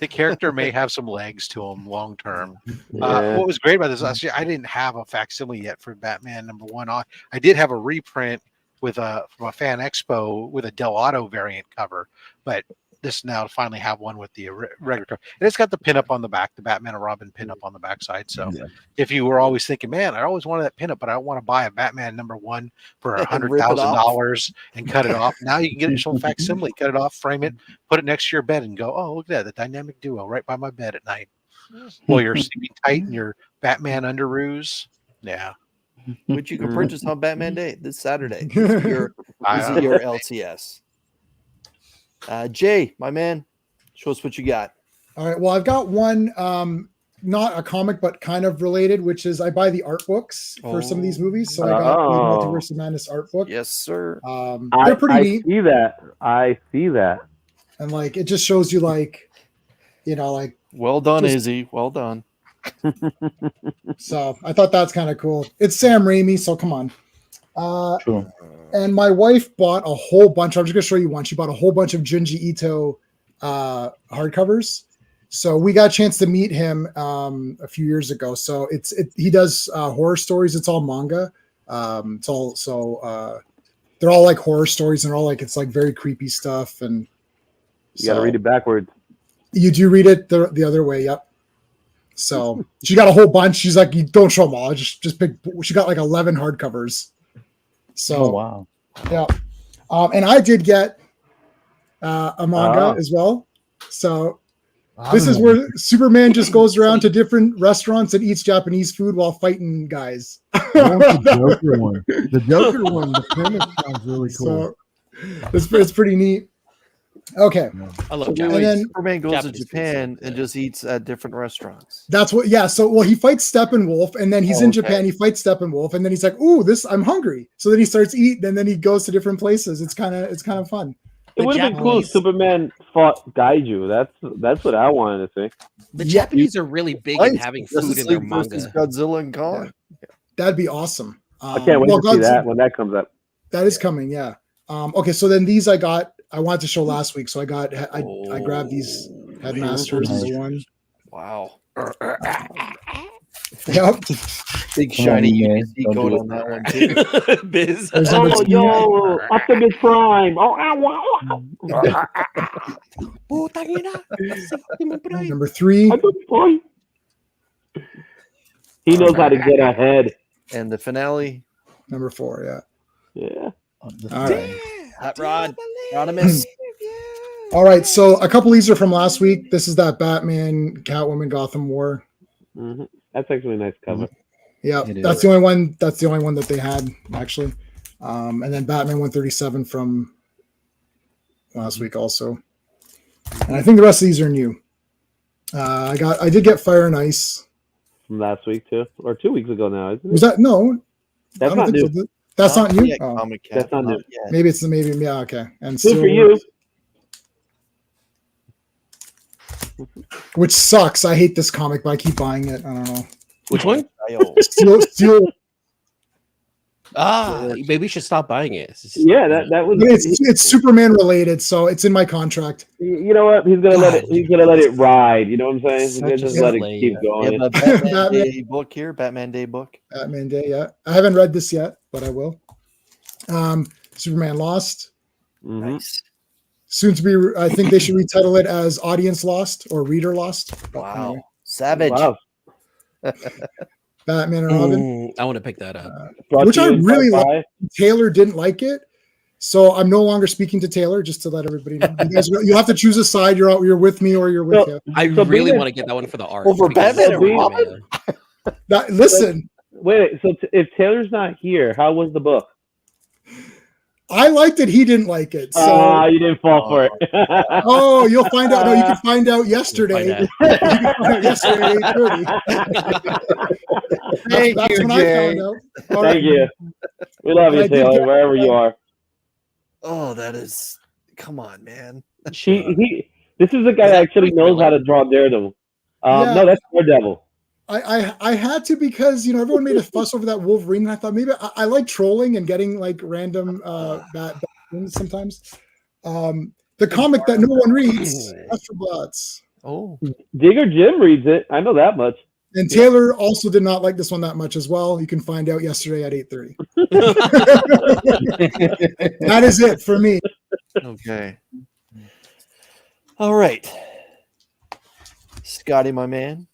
S3: the character may have some legs to him long term.
S6: Yeah.
S3: What was great about this last year, I didn't have a facsimile yet for Batman #1. I did have a reprint with from a fan expo with a Del Auto variant cover, but this now to finally have one with the regular cover. And it's got the pinup on the back, the Batman and Robin pinup on the backside. So if you were always thinking, man, I always wanted that pinup, but I want to buy a Batman #1 for $100,000 and cut it off. Now you can get it from facsimile, cut it off, frame it, put it next to your bed, and go, oh, look at that, the dynamic duo right by my bed at night. While you're sleeping tight in your Batman underoos. Yeah.
S2: Which you can purchase on Batman Day this Saturday. This is your LTS. Jay, my man, show us what you got.
S9: All right. Well, I've got one, not a comic, but kind of related, which is I buy the art books for some of these movies. So I got the Multiverse of Madness art book.
S2: Yes, sir.
S9: They're pretty neat.
S6: I see that.
S9: And like, it just shows you like, you know, like.
S2: Well done, Izzy. Well done.
S9: So I thought that's kind of cool. It's Sam Raimi, so come on.
S8: True.
S9: And my wife bought a whole bunch. I'm just gonna show you one. She bought a whole bunch of Junji Ito hardcovers. So we got a chance to meet him a few years ago. So he does horror stories. It's all manga. It's all they're all like horror stories, and they're all like it's like very creepy stuff. And
S6: you got to read it backwards.
S9: You do read it the other way. Yep. So she got a whole bunch. She's like, you don't show them all. Just pick. She got like 11 hardcovers. So
S8: wow.
S9: Yeah. And I did get a manga as well. So this is where Superman just goes around to different restaurants and eats Japanese food while fighting guys.
S4: The Joker one. The Joker one, the premise sounds really cool.
S9: So it's pretty neat. Okay.
S5: I love
S2: Superman goes to Japan and just eats at different restaurants.
S9: That's what, yeah. So, well, he fights Steppenwolf, and then he's in Japan. He fights Steppenwolf, and then he's like, "Ooh, I'm hungry." So then he starts eating, and then he goes to different places. It's kind of fun.
S6: It would have been cool if Superman fought Gaiju. That's what I wanted to see.
S5: The Japanese are really big in having food in their manga.
S2: Godzilla and Kong.
S9: Yeah. That'd be awesome.
S6: I can't wait to see that when that comes up.
S9: That is coming, yeah. Okay, so then these I wanted to show last week, so I grabbed these Headmasters #1.
S2: Wow.
S9: Yep.
S2: Big shiny USD code on that one too.
S5: Biz.
S6: Yo, Optimus Prime.
S9: Number 3.
S6: He knows how to get ahead.
S2: And the finale.
S9: Number 4,
S6: yeah.
S9: All right.
S2: Hot Rod. Rodimus.
S9: All right, so a couple of these are from last week. This is that Batman, Catwoman, Gotham War.
S6: Mm-hmm. That's actually a nice cover.
S9: Yeah, that's the only one. That's the only one that they had actually. And then Batman 137 from last week also. And I think the rest of these are new. I did get Fire and Ice
S6: from last week too, or 2 weeks ago now. Isn't it?
S9: Was that no?
S6: That's not new.
S9: So. That's not new.
S6: That's not new.
S9: Maybe it's yeah. Okay, and
S6: good for you.
S9: Which sucks. I hate this comic, but I keep buying it. I don't know.
S5: Which one?
S9: Steel.
S5: Maybe we should stop buying it.
S6: Yeah, that was.
S9: It's Superman related, so it's in my contract.
S6: You know what? He's gonna let it ride. You know what I'm saying? He's gonna just let it keep going.
S2: Yeah, Batman Day book here. Batman Day book.
S9: Batman Day. Yeah, I haven't read this yet, but I will. Superman Lost.
S2: Nice.
S9: Soon to be. I think they should retitle it as Audience Lost or Reader Lost.
S2: Wow,
S9: anyway.
S2: savage.
S6: Wow.
S9: Batman and Robin.
S5: I want to pick that up.
S9: Which I really like. Taylor didn't like it, so I'm no longer speaking to Taylor. Just to let everybody know, you have to choose a side. You're with me or you're with him.
S5: I really want to get that one for the art.
S2: Over Batman and Robin.
S9: Listen.
S6: Wait. So if Taylor's not here, how was the book?
S9: I liked it. He didn't like it. So
S6: you didn't fall for it.
S9: Oh, you'll find out. No, you can find out yesterday. You can find out yesterday at 8:30.
S2: Thank
S9: That's
S2: you,
S9: when
S2: Jay.
S9: I found out. All right.
S6: Thank you. We love
S9: But I
S6: you,
S9: did
S6: Taylor,
S9: get-
S6: wherever you are.
S2: Oh, that is. Come on, man.
S6: This is the guy
S5: Is
S6: that
S5: that
S6: actually
S5: Frank
S6: knows how
S5: Miller?
S6: to draw Daredevil.
S9: Yeah.
S6: No, that's Daredevil.
S9: I had to because everyone made a fuss over that Wolverine, and I thought maybe I like trolling and getting like random bad things sometimes. The comic that no one reads, Astro Bloods.
S2: Oh,
S6: Digger Jim reads it. I know that much.
S9: And Taylor also did not like this one that much as well. You can find out yesterday at 8:30. That is it for me.
S2: okay. All right. Scotty, my man.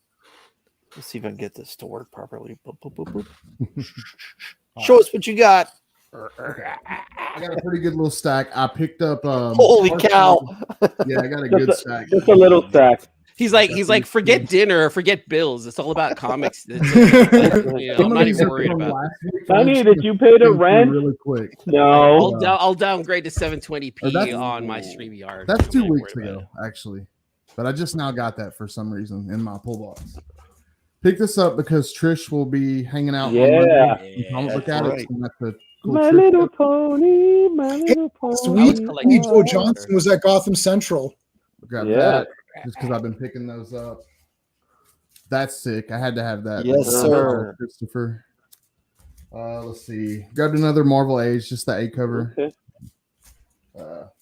S2: Let's see if I can get this to work properly. Boop, boop, boop, boop. Show us what you got.
S4: I got a pretty good little stack. I picked up.
S2: Holy cow.
S4: Yeah, I got a good stack.
S6: Just a little stack.
S5: He's like, forget dinner, forget bills. It's all about comics. I'm not even worried about it.
S6: Honey, did you pay the rent?
S4: Really quick.
S6: No.
S5: I'll downgrade to 720p
S4: that's-
S5: on my StreamYard.
S4: That's
S5: I'm
S4: 2
S5: not
S4: weeks
S5: worried about
S4: ago, actually. But I just now got that for some reason in my pull box. Pick this up because Trish will be hanging out.
S6: Yeah.
S4: On Monday.
S5: Yeah,
S4: Look
S2: that's
S4: at it.
S2: right.
S4: So that's a cool
S6: My
S4: Trish
S6: little
S4: tip.
S6: pony, my little pony.
S9: Sweet
S5: collecting
S9: Joe
S5: water.
S9: Johnson was at Gotham Central.
S4: Grab
S6: Yeah.
S4: that just because I've been picking those up. That's sick. I had to have that.
S2: Yes, sir.
S4: Christopher. Let's see. Grabbed another Marvel Age, just the A cover.
S6: Okay.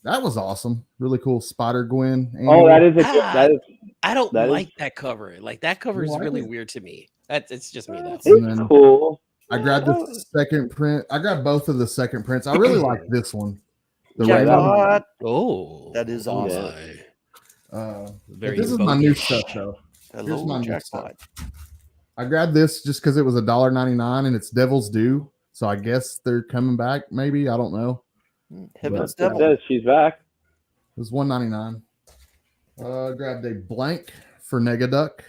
S4: That was awesome. Really cool. Spider Gwen.
S6: Oh, that is a that is
S5: I don't
S6: That is-
S5: like that cover. Like that cover is
S4: You like
S5: really
S4: it?
S5: weird to me. It's just me. That's
S4: And then
S6: cool.
S4: I grabbed the second print. I grabbed both of the second prints. I really like this one. The Raven.
S2: Jackpot.
S5: oh,
S2: That is
S5: oh
S2: awesome.
S5: my.
S4: But
S5: Very
S4: this is my new
S5: bogus.
S4: stuff, though. Here's
S2: Hello,
S4: my new
S2: jackpot.
S4: I grabbed this just because it was $1.99 and it's Devil's Due. So I guess they're coming back. Maybe I don't know.
S2: Heaven's
S6: It
S2: Devil.
S6: says she's back.
S4: It was $1.99. Grabbed a blank for Negaduck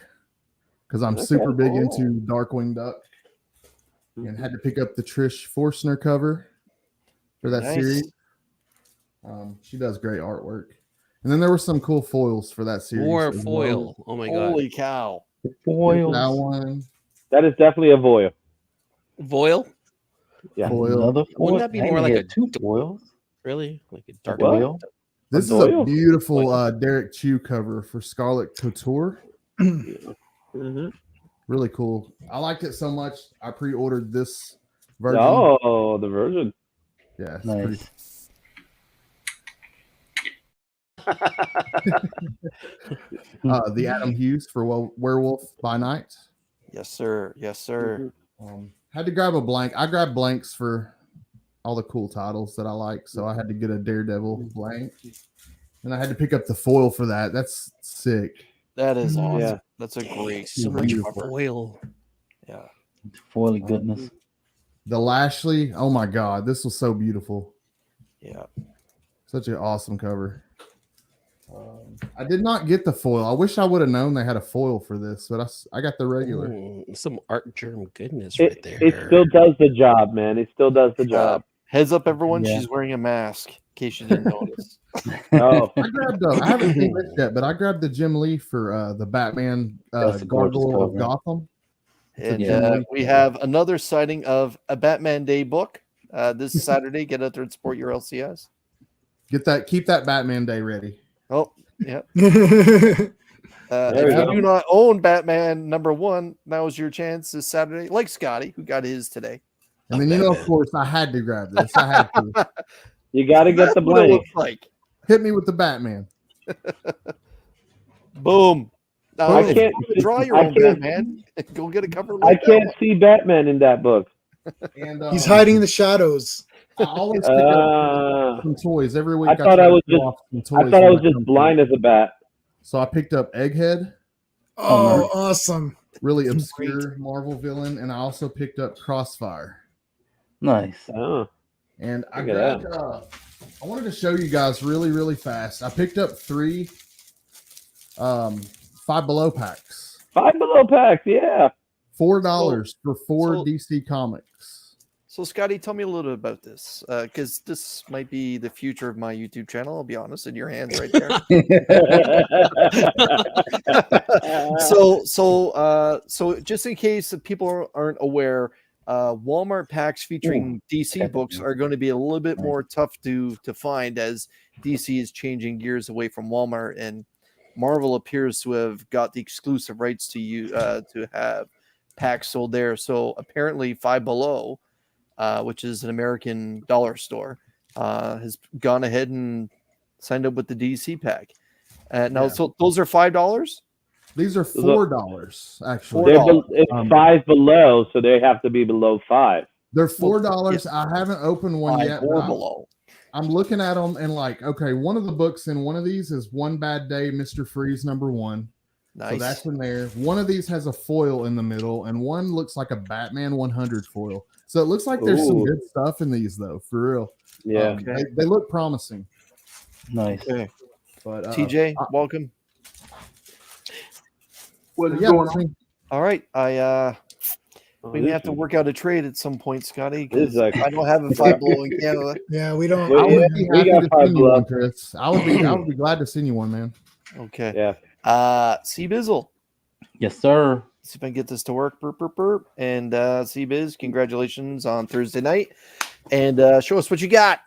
S4: because I'm super big into Darkwing Duck, and had to pick up the Trish Forstner cover for that
S2: Nice.
S4: series. She does great artwork, and then there were some cool foils for that series.
S5: More
S4: as well.
S5: foil. Oh my god.
S2: Holy cow.
S6: Foil.
S4: That one.
S6: That is definitely a voil.
S5: Foil?
S6: Yeah.
S4: Foil.
S8: Another
S5: Wouldn't that be more like a
S8: two foils?
S5: Really? Like a dark
S6: What?
S8: Foil?
S4: This is a
S6: Doyle?
S4: beautiful Derek Chew cover for Scarlet Couture.
S6: Mhm.
S4: Really cool. I liked it so much. I pre-ordered this version.
S6: Oh, the version.
S4: Yeah, it's
S8: Nice.
S4: the Adam Hughes for Werewolf by Night.
S2: Yes, sir. Yes, sir.
S4: Had to grab a blank. I grabbed blanks for all the cool titles that I like, so I had to get a Daredevil blank, and I had to pick up the foil for that. That's sick.
S2: That is awesome.
S6: Yeah.
S2: That's a great
S5: So much
S2: cover.
S5: foil.
S2: Yeah.
S8: Foily goodness.
S4: The Lashley. Oh my God, this was so beautiful.
S2: Yeah.
S4: Such an awesome cover. I did not get the foil. I wish I would have known they had a foil for this, but I got the regular.
S5: Some art germ goodness
S6: It,
S5: right there.
S6: it still does the job, man. It still does the job.
S2: Heads up, everyone.
S8: Yeah.
S2: She's wearing a mask, in case you didn't notice.
S6: Oh,
S4: I grabbed. I haven't seen this yet, but I grabbed the Jim Lee for the Batman
S8: That's a gorgeous
S4: Gargoyle of
S8: cover.
S4: Gotham.
S2: And
S4: Jim Lee
S2: we
S4: cover.
S2: have another sighting of a Batman Day book this Saturday. Get out there and support your LCS.
S4: Get that. Keep that Batman Day ready.
S2: Oh, yeah.
S6: There
S2: If
S6: we
S2: you
S6: go.
S2: do not own Batman #1, now is your chance this Saturday. Like Scotty, who got his today.
S4: And then of course, I had to grab this. I had to.
S6: you got to get the
S2: That's what it
S6: blank.
S2: looks like.
S4: Hit me with the Batman.
S2: Boom.
S6: I
S2: If
S6: can't-
S2: you draw your
S6: I
S2: own
S6: can't-
S2: Batman. Go get a cover.
S6: I
S2: Like that
S6: can't
S2: one.
S6: see Batman in that book.
S4: And
S9: He's hiding in the shadows.
S4: I always pick up
S6: Uh,
S4: some toys every week.
S6: I thought
S4: try
S6: I
S4: to
S6: was
S4: pull
S6: just-
S4: off some
S6: I
S4: toys
S6: thought I
S4: when
S6: was just
S4: come
S6: blind as a bat.
S4: So I picked up Egghead,
S9: Oh, awesome.
S4: really obscure Marvel villain, and I also picked up Crossfire.
S8: Nice.
S6: Oh,
S4: And I
S6: Look at
S4: grabbed. I wanted to show you guys really, really fast. I picked up 3 Five Below packs.
S6: Five Below packs. Yeah.
S4: $4 for 4
S2: so-
S4: DC comics.
S2: So, Scotty, tell me a little bit about this, because this might be the future of my YouTube channel. I'll be honest, in your hands right there. So just in case people aren't aware, Walmart packs featuring DC books are going to be a little bit more tough to find, as DC is changing gears away from Walmart, and Marvel appears to have got the exclusive rights to to have packs sold there. So apparently, Five Below, which is an American dollar store, has gone ahead and signed up with the DC pack. Now, so those are $5.
S4: These are $4 actually.
S6: It's Five Below, so they have to be below 5.
S4: They're $4. I haven't opened one yet.
S2: Or below.
S4: I'm looking at them and like, okay, one of the books in one of these is One Bad Day, Mr. Freeze #1.
S2: Nice.
S4: So that's in there. One of these has a foil in the middle, and one looks like a Batman 100 foil. So it looks like there's some good stuff in these, though, for real.
S6: Yeah,
S4: they look promising.
S8: Nice.
S2: Okay.
S4: But
S2: TJ, welcome.
S4: What's going on?
S2: All right, we may have to work out a trade at some point, Scotty, because I don't have a Five Below in Canada.
S9: Yeah, we don't.
S4: I would be happy to
S6: Five
S4: send you
S6: Below.
S4: one, Chris. I would be glad to send you one, man.
S2: Okay.
S6: Yeah.
S2: C-Bizzle.
S8: Yes, sir.
S2: See if I can get this to work. Burp, burp, burp. And C-Biz, congratulations on Thursday night. And show us what you got.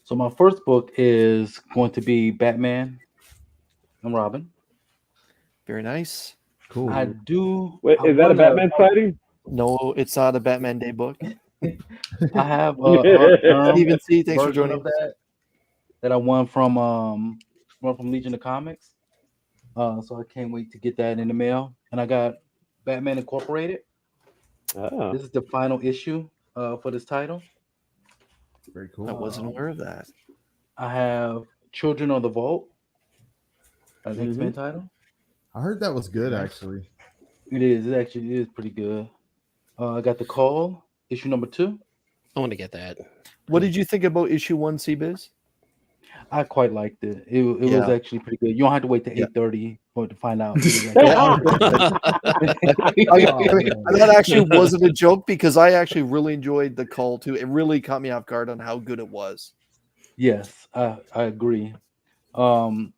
S8: So my first book is going to be Batman and Robin.
S2: Very nice.
S4: Cool.
S8: I do.
S6: Wait, is that a Batman sighting?
S2: No, it's not a Batman Day book.
S8: I have
S2: Even C, thanks for joining.
S8: That I won from Legion of Comics. So I can't wait to get that in the mail. And I got Batman Incorporated.
S6: Oh.
S8: This is the final issue for this title.
S4: Very cool.
S2: I wasn't aware of that.
S8: I have Children of the Vault, an X-Men title.
S4: I heard that was good, actually.
S8: It is. It actually is pretty good. I got The Call, issue #2.
S5: I want to get that.
S2: What did you think about issue 1, C-Biz?
S8: I quite liked it. It was actually pretty good. You don't have to wait to 8:30 to find out.
S2: That actually wasn't a joke, because I actually really enjoyed The Call too. It really caught me off guard on how good it was.
S8: Yes, I agree. One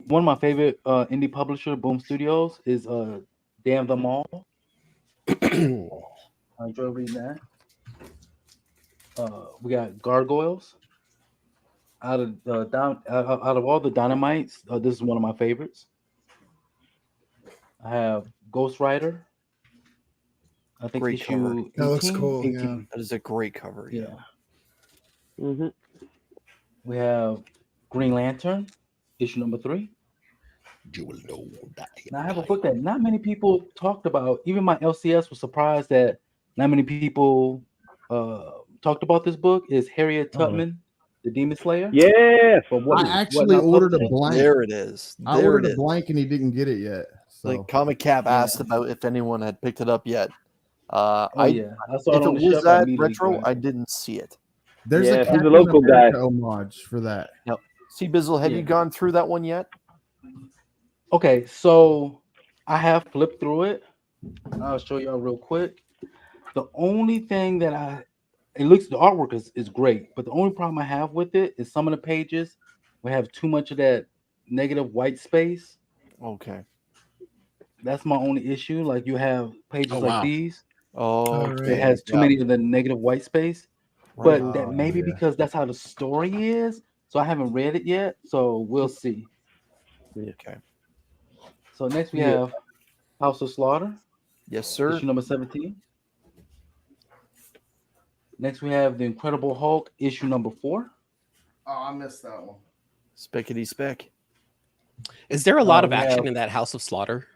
S8: of my favorite indie publisher, Boom Studios, is Damn Them All. I enjoy reading that. We got Gargoyles. Out of all the Dynamites, this is one of my favorites. I have Ghost Rider. I think
S2: Great
S8: issue
S2: cover.
S8: 18,
S9: That looks cool.
S8: 18.
S9: Yeah.
S2: That is a great cover.
S8: Yeah.
S6: Mm-hmm.
S8: We have Green Lantern, issue #3.
S5: You will know that.
S8: Now I have a book that not many people talked about. Even my LCS was surprised that not many people talked about this book. Is Harriet Tubman, the Demon Slayer?
S6: Yes.
S4: I actually ordered a blank.
S2: There it is.
S4: I
S2: There
S4: ordered
S2: it
S4: a
S2: is.
S4: blank and he didn't get it yet. So.
S2: Like Comic Cap asked about if anyone had picked it up yet.
S8: I saw
S2: if
S8: it
S2: it
S8: on the
S2: was
S8: shelf. I
S2: that
S8: immediately
S2: retro,
S8: grabbed
S2: I
S8: it.
S2: didn't see it.
S4: There's
S6: Yeah,
S4: a
S6: he's a
S4: Captain
S6: local
S4: America
S6: guy.
S4: homage for that.
S2: See, Bizzle, have you
S8: Yeah.
S2: gone through that one yet?
S8: Okay, so I have flipped through it. I'll show y'all real quick. The only thing that the artwork is great, but the only problem I have with it is some of the pages will have too much of that negative white space.
S2: Okay.
S8: That's my only issue. Like you have pages like these.
S2: Oh,
S8: It has too many of the negative white space.
S2: Right.
S8: But that may be because that's how the story is. So I haven't read it yet. So we'll see.
S2: Okay.
S8: So next we have House of Slaughter.
S2: Yes, sir.
S8: Issue #17. Next we have The Incredible Hulk, issue #4.
S4: Oh, I missed that one.
S2: Speckity speck.
S5: Is there a lot of
S8: we
S5: action
S8: have-
S5: in that House of Slaughter?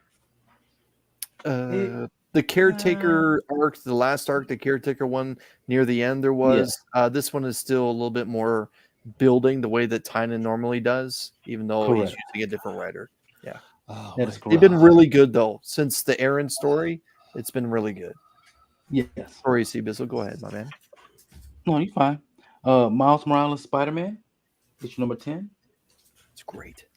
S2: The caretaker arc, the last arc, the caretaker one near the end, there was. This one is still a little bit more building the way that Tynan normally does, even though he's
S8: Correct.
S2: using a different writer. Yeah.
S5: Oh,
S8: That is
S2: They've been really good, though. Since the Aaron story, it's been really good.
S8: Yes.
S2: Sorry, C-Bizzle. Go ahead, my man.
S8: No, you're fine. Miles Morales Spider-Man, issue #10.
S2: It's great.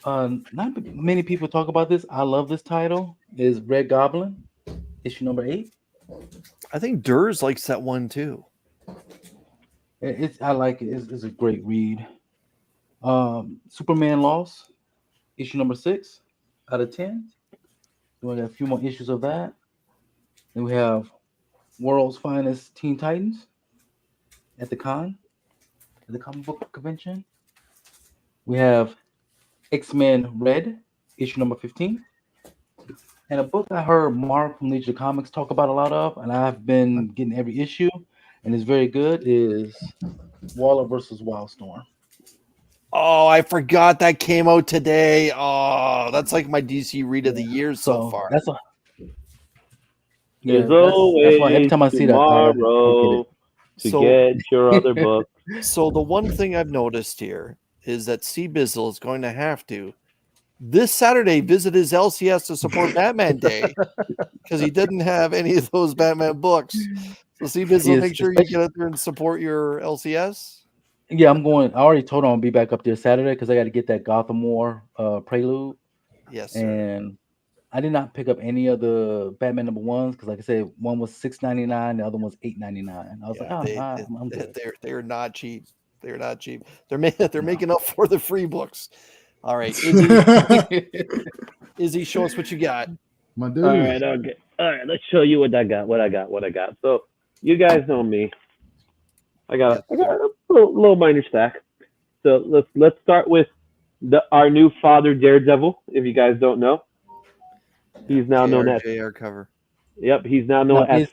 S8: Not many people talk about this. I love this title. Is Red Goblin, issue #8.
S2: I think Durs likes that one too.
S8: I like it. It's a great read. Superman Lost, issue number 6 out of 10. Then we got a few more issues of that. Then we have World's Finest Teen Titans at the comic book convention. We have X-Men Red, issue number 15. And a book I heard Mark from Legion Comics talk about a lot of, and I've been getting every issue, and it's very good, is Waller versus Wildstorm.
S2: Oh, I forgot that came out today. Oh, that's like my DC read of the year so far.
S6: There's always
S8: that's why every time I see that,
S6: tomorrow to get your other book.
S2: So the one thing I've noticed here is that C Bizzle is going to have to this Saturday visit his LCS to support Batman Day because he didn't have any of those Batman books. So C Bizzle, make sure you get out there and support your LCS.
S8: Yeah, I'm going. I already told him I'll be back up there Saturday because I got to get that Gotham War Prelude.
S2: Yes, sir.
S8: And I did not pick up any of the Batman #1s because, like I said, one was $6.99, the other one was $8.99. I was I'm good.
S2: They're not cheap. They're not cheap. They're making up for the free books. All right, Izzy, show us what you got.
S4: My dude.
S6: All right, okay. All right, let's show you what I got. So you guys know me. I got a little minor stack. So let's start with our new father Daredevil. If you guys don't know, he's now known as
S2: JR cover.
S6: Yep, he's now known as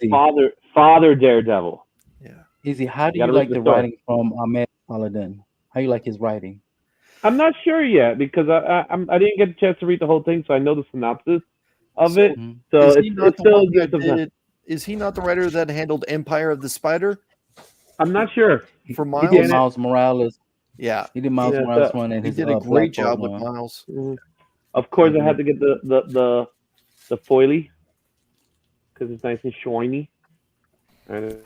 S6: Father Daredevil.
S2: Yeah.
S8: Izzy, how do you like the writing from Ahmed Paladin? How you like his writing?
S6: I'm not sure yet because I didn't get a chance to read the whole thing, so I know the synopsis of it. So it's still good.
S2: Is he not the writer that handled Empire of the Spider?
S6: I'm not sure.
S2: For Miles?
S8: He did Miles Morales.
S2: Yeah.
S8: He did Miles Morales one, and
S2: he did a great job with Miles.
S6: Of course, I had to get the foily because it's nice and shiny. You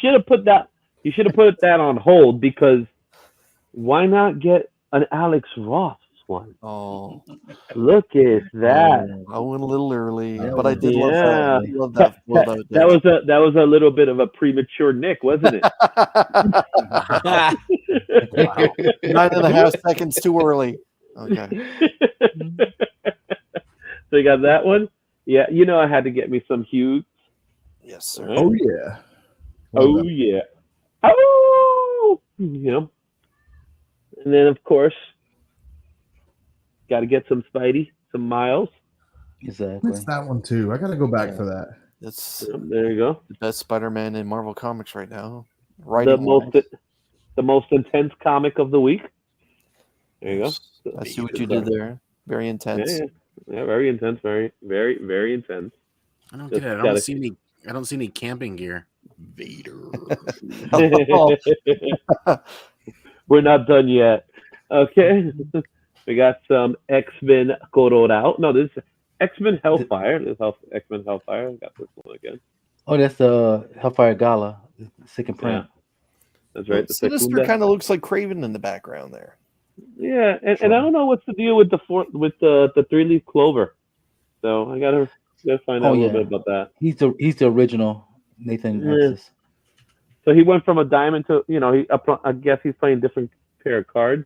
S6: should have put that. You should have put that on hold because why not get an Alex Ross one?
S2: Oh,
S6: look at that!
S2: I went a little early, but I did love that. I love that.
S6: That was a little bit of a premature Nick, wasn't it?
S2: 9.5 seconds too early. Okay.
S6: So you got that one? Yeah, I had to get me some Hughes.
S2: Yes, sir.
S4: Oh yeah.
S6: Oh yeah. Oh, and then of course, got to get some Spidey, some Miles.
S8: Exactly.
S4: It's that one too. I got to go back for that.
S2: That's
S6: there you go.
S2: The best Spider-Man in Marvel Comics right now.
S6: The most intense comic of the week. There you go.
S2: I see what you did there. Very intense.
S6: Yeah, very intense. Very, very, very intense.
S7: I don't get it. I don't see any camping gear.
S2: Vader.
S6: We're not done yet. Okay. We got some X-Men Colorado. No, this is X-Men Hellfire. This is X-Men Hellfire. I got this one again.
S8: Oh, that's the Hellfire Gala. Second print.
S6: Yeah. That's right.
S2: Sinister kind of looks like Craven in the background there.
S6: Yeah, and I don't know what's the deal with the 3-leaf clover. So I gotta find out a little bit about that.
S8: He's the original Nathan Nexus.
S6: So he went from a diamond to I guess he's playing different pair of cards.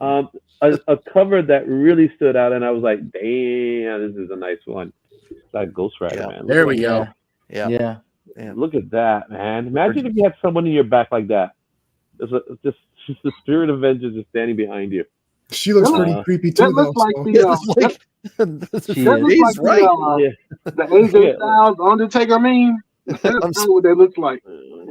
S6: A cover that really stood out, and I was like, damn, this is a nice one. That Ghost Rider, man.
S7: There we go.
S8: Yeah.
S6: Look at that, man. Imagine if you had someone in your back like that. Just the Spirit of Vengeance is standing behind you.
S9: She looks pretty creepy too, though.
S10: That looks like the AJ Styles Undertaker meme. That's what they look like.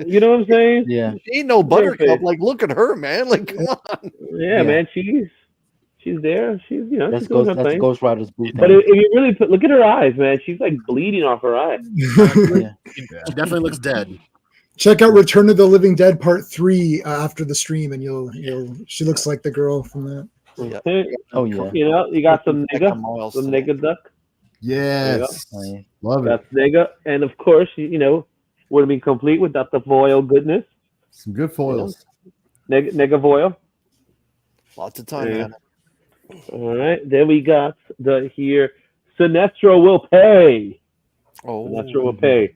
S6: You know what I'm saying?
S8: Yeah.
S2: She ain't no buttercup. Like, look at her, man. Like, come on.
S6: Yeah, man. She's there. She's
S8: that's
S6: she's doing her thing.
S8: Ghost Rider's boot.
S6: But if you really look at her eyes, man, she's like bleeding off her eyes.
S7: She definitely looks dead.
S9: Check out Return of the Living Dead Part 3 after the stream, and you'll she looks like the girl from that.
S2: Yeah.
S8: Oh yeah.
S6: You got some nigga duck.
S4: Yes. Love it.
S6: That's nigga, and of course, wouldn't be complete without the foil goodness.
S4: Some good foils.
S6: Nigga foil.
S2: Lots of time, man.
S6: All right, then we got the Sinestro will pay.
S2: Oh,
S6: Sinestro will pay.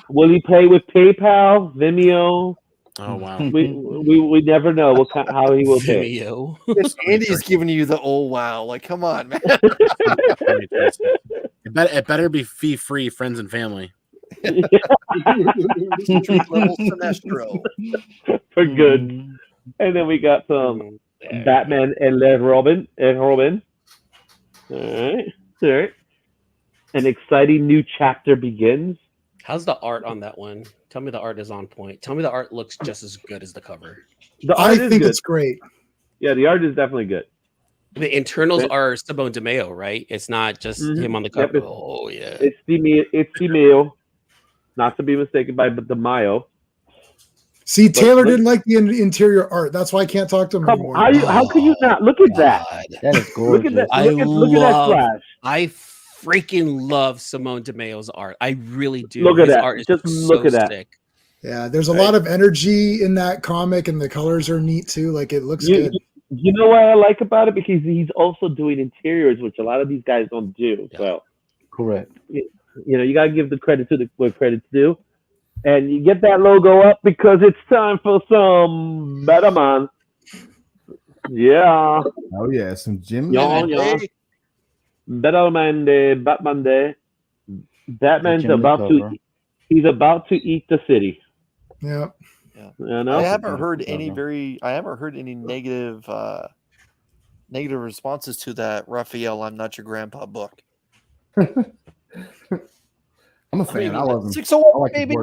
S6: Will he pay with PayPal, Vimeo?
S7: Oh wow.
S6: We never know how he will pay.
S5: Vimeo.
S2: Andy's giving you the wow. Like, come on, man.
S7: It better be fee-free, friends and family.
S2: Street level Sinestro.
S6: For good. And then we got some Batman and Robin. All right. An exciting new chapter begins.
S5: How's the art on that one? Tell me the art is on point. Tell me the art looks just as good as the cover.
S9: I think it's great.
S6: Yeah, the art is definitely good.
S5: The internals are Simone DeMeo, right? It's not just him on the cover.
S6: Yep,
S5: oh yeah,
S6: it's DeMeo, not to be mistaken by the Mayo.
S9: See, Taylor didn't like the interior art. That's why I can't talk to him anymore.
S6: How can you not? Look at that.
S8: That is gorgeous.
S6: Look at that flash.
S5: I freaking love Simone DeMeo's art. I really do.
S6: Look at
S5: His
S6: that.
S5: art is
S6: Just look at that.
S5: sick.
S9: Yeah, there's a lot of energy in that comic, and the colors are neat too. Like, it looks good.
S6: You know what I like about it? Because he's also doing interiors, which a lot of these guys don't do.
S5: Yeah.
S6: So,
S8: Correct.
S6: You got to give the credit to where credit's due. And you get that logo up because it's time for some Batman. Yeah.
S4: Oh yeah, some Jim.
S6: Yeah. Batman Day. Batman's about to eat the city.
S9: Yeah.
S6: You know?
S2: I haven't heard any negative responses to that Raphael I'm Not Your Grandpa book.
S4: I'm a fan. I love him.
S2: 601, baby.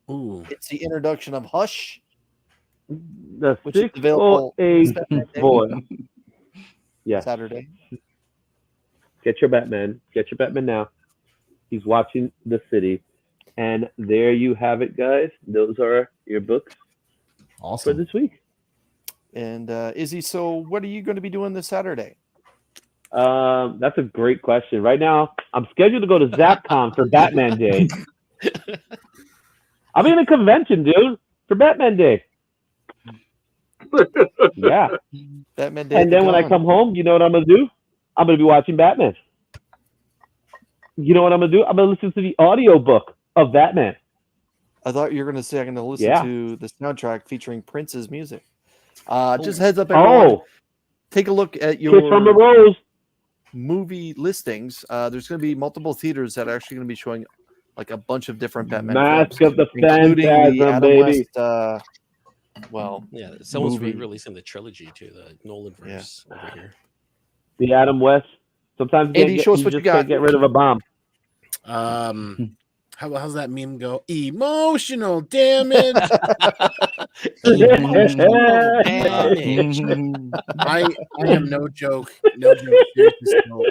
S7: Ooh.
S2: It's the introduction of Hush,
S6: The
S2: which is available
S6: 608 boy. Yeah.
S2: Saturday.
S6: Get your Batman now. He's watching the city. And there you have it, guys. Those are your books for this week.
S2: And Izzy, so what are you going to be doing this Saturday?
S6: That's a great question. Right now, I'm scheduled to go to ZapCon for Batman Day. I'm in a convention, dude, for Batman Day. Yeah.
S2: Batman Day.
S6: And then when I come home, you know what I'm going to do? I'm going to be watching Batman. You know what I'm going to do? I'm going to listen to the audiobook of Batman.
S2: I thought you were going to say I'm going to listen to the soundtrack featuring Prince's music. Just heads up, everyone. Take a look at your
S6: Kiss from the Rose
S2: movie listings. There's going to be multiple theaters that are actually going to be showing like a bunch of different Batman
S6: Mask
S2: films,
S6: of the
S2: including
S6: Phantasm,
S2: the Adam
S6: baby.
S2: West.
S5: Yeah, someone's
S2: movie.
S5: re-releasing the trilogy to the Nolan verse over here.
S6: The Adam West. Sometimes
S2: Andy, show us what you got.
S6: Can't get rid of a bomb.
S7: How's that meme go? Emotional damage. I am no joke. Seriously, so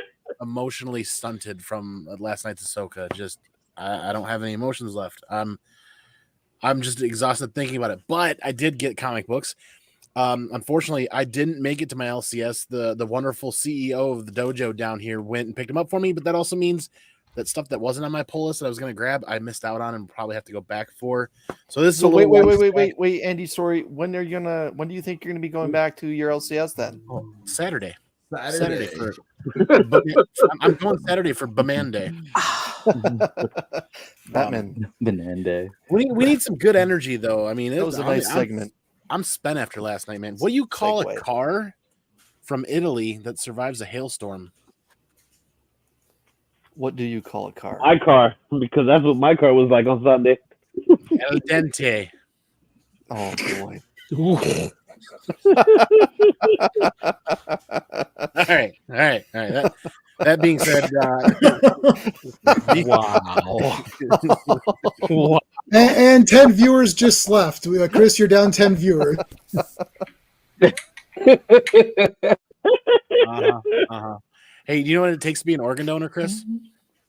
S7: emotionally stunted from last night's Ahsoka. Just I don't have any emotions left. I'm just exhausted thinking about it. But I did get comic books. Unfortunately, I didn't make it to my LCS. The wonderful CEO of the dojo down here went and picked them up for me. But that also means that stuff that wasn't on my pull list that I was going to grab, I missed out on and probably have to go back for. So this is a
S2: wait, Andy. Sorry, when do you think you're gonna be going back to your LCS then?
S7: Saturday. I'm going Saturday for Batman Day.
S2: Batman
S8: Day.
S7: We need some good energy though. I mean,
S2: it was a nice segment.
S7: I'm spent after last night, man. What do you call a car from Italy that survives a hailstorm?
S2: What do you call a car?
S6: My car, because that's what my car was like on Sunday.
S7: El dente.
S2: Oh boy.
S7: All right. That being said,
S9: wow. And 10 viewers just left. Chris, you're down 10 viewers.
S7: Hey, do you know what it takes to be an organ donor, Chris?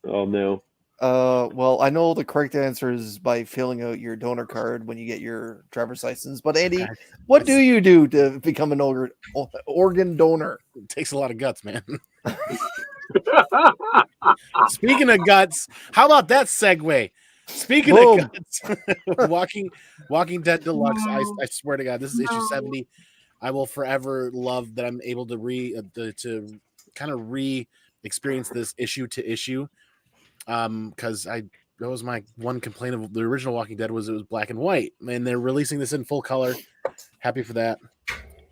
S6: Oh no.
S2: Well, I know the correct answer is by filling out your donor card when you get your driver's license. But Andy, what do you do to become an organ donor?
S7: It takes a lot of guts, man. Speaking of guts, how about that segue? Speaking of guts, Walking Dead Deluxe. I swear to God, this is issue 70. I will forever love that I'm able to experience this issue to issue. Because that was my one complaint of the original Walking Dead was it was black and white, and they're releasing this in full color. Happy for that.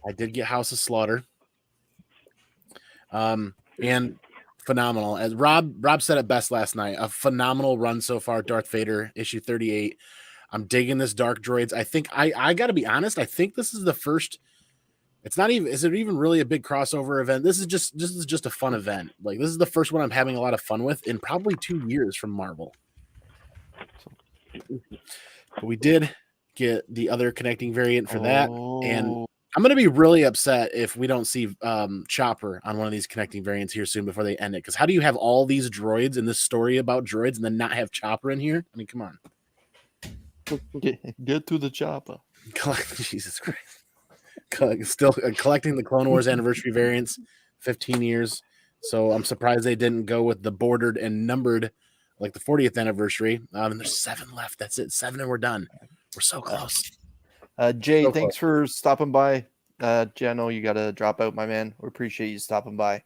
S7: I did get House of Slaughter. And phenomenal. As Rob said it best last night, a phenomenal run so far. Darth Vader issue 38. I'm digging this Dark Droids. I think I got to be honest. I think this is the first. It's not even. Is it even really a big crossover event? This is just a fun event. Like this is the first one I'm having a lot of fun with in probably 2 years from Marvel. But we did get the other connecting variant for that, and I'm going to be really upset if we don't see Chopper on one of these connecting variants here soon before they end it. Because how do you have all these droids in this story about droids and then not have Chopper in here? I mean, come on.
S2: Get to the chopper.
S7: Jesus Christ. Still collecting the Clone Wars anniversary variants, 15 years. So I'm surprised they didn't go with the bordered and numbered like the 40th anniversary. And there's 7 left. That's it. 7 and we're done. We're so close.
S2: Jay, thanks for stopping by. Jay, I know you got to drop out, my man. We appreciate you stopping by.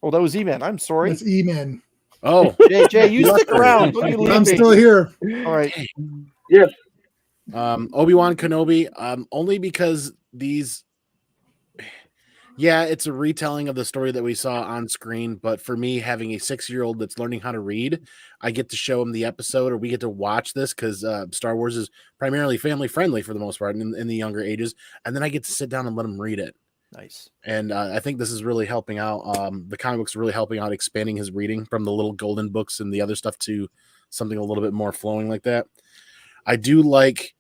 S2: Oh, that was E-Man. I'm sorry.
S9: It's E-Man.
S7: Oh,
S2: Jay, you stick around. Don't you leave
S9: I'm
S2: me.
S9: still here.
S2: All right.
S10: Yes.
S7: Obi-Wan Kenobi, only because these, it's a retelling of the story that we saw on screen, but for me, having a 6-year-old that's learning how to read, I get to show him the episode, or we get to watch this because Star Wars is primarily family friendly for the most part in the younger ages, and then I get to sit down and let him read it.
S2: Nice.
S7: And I think this is really helping out. The comic books are really helping out, expanding his reading from the little golden books and the other stuff to something a little bit more flowing like that. I do like.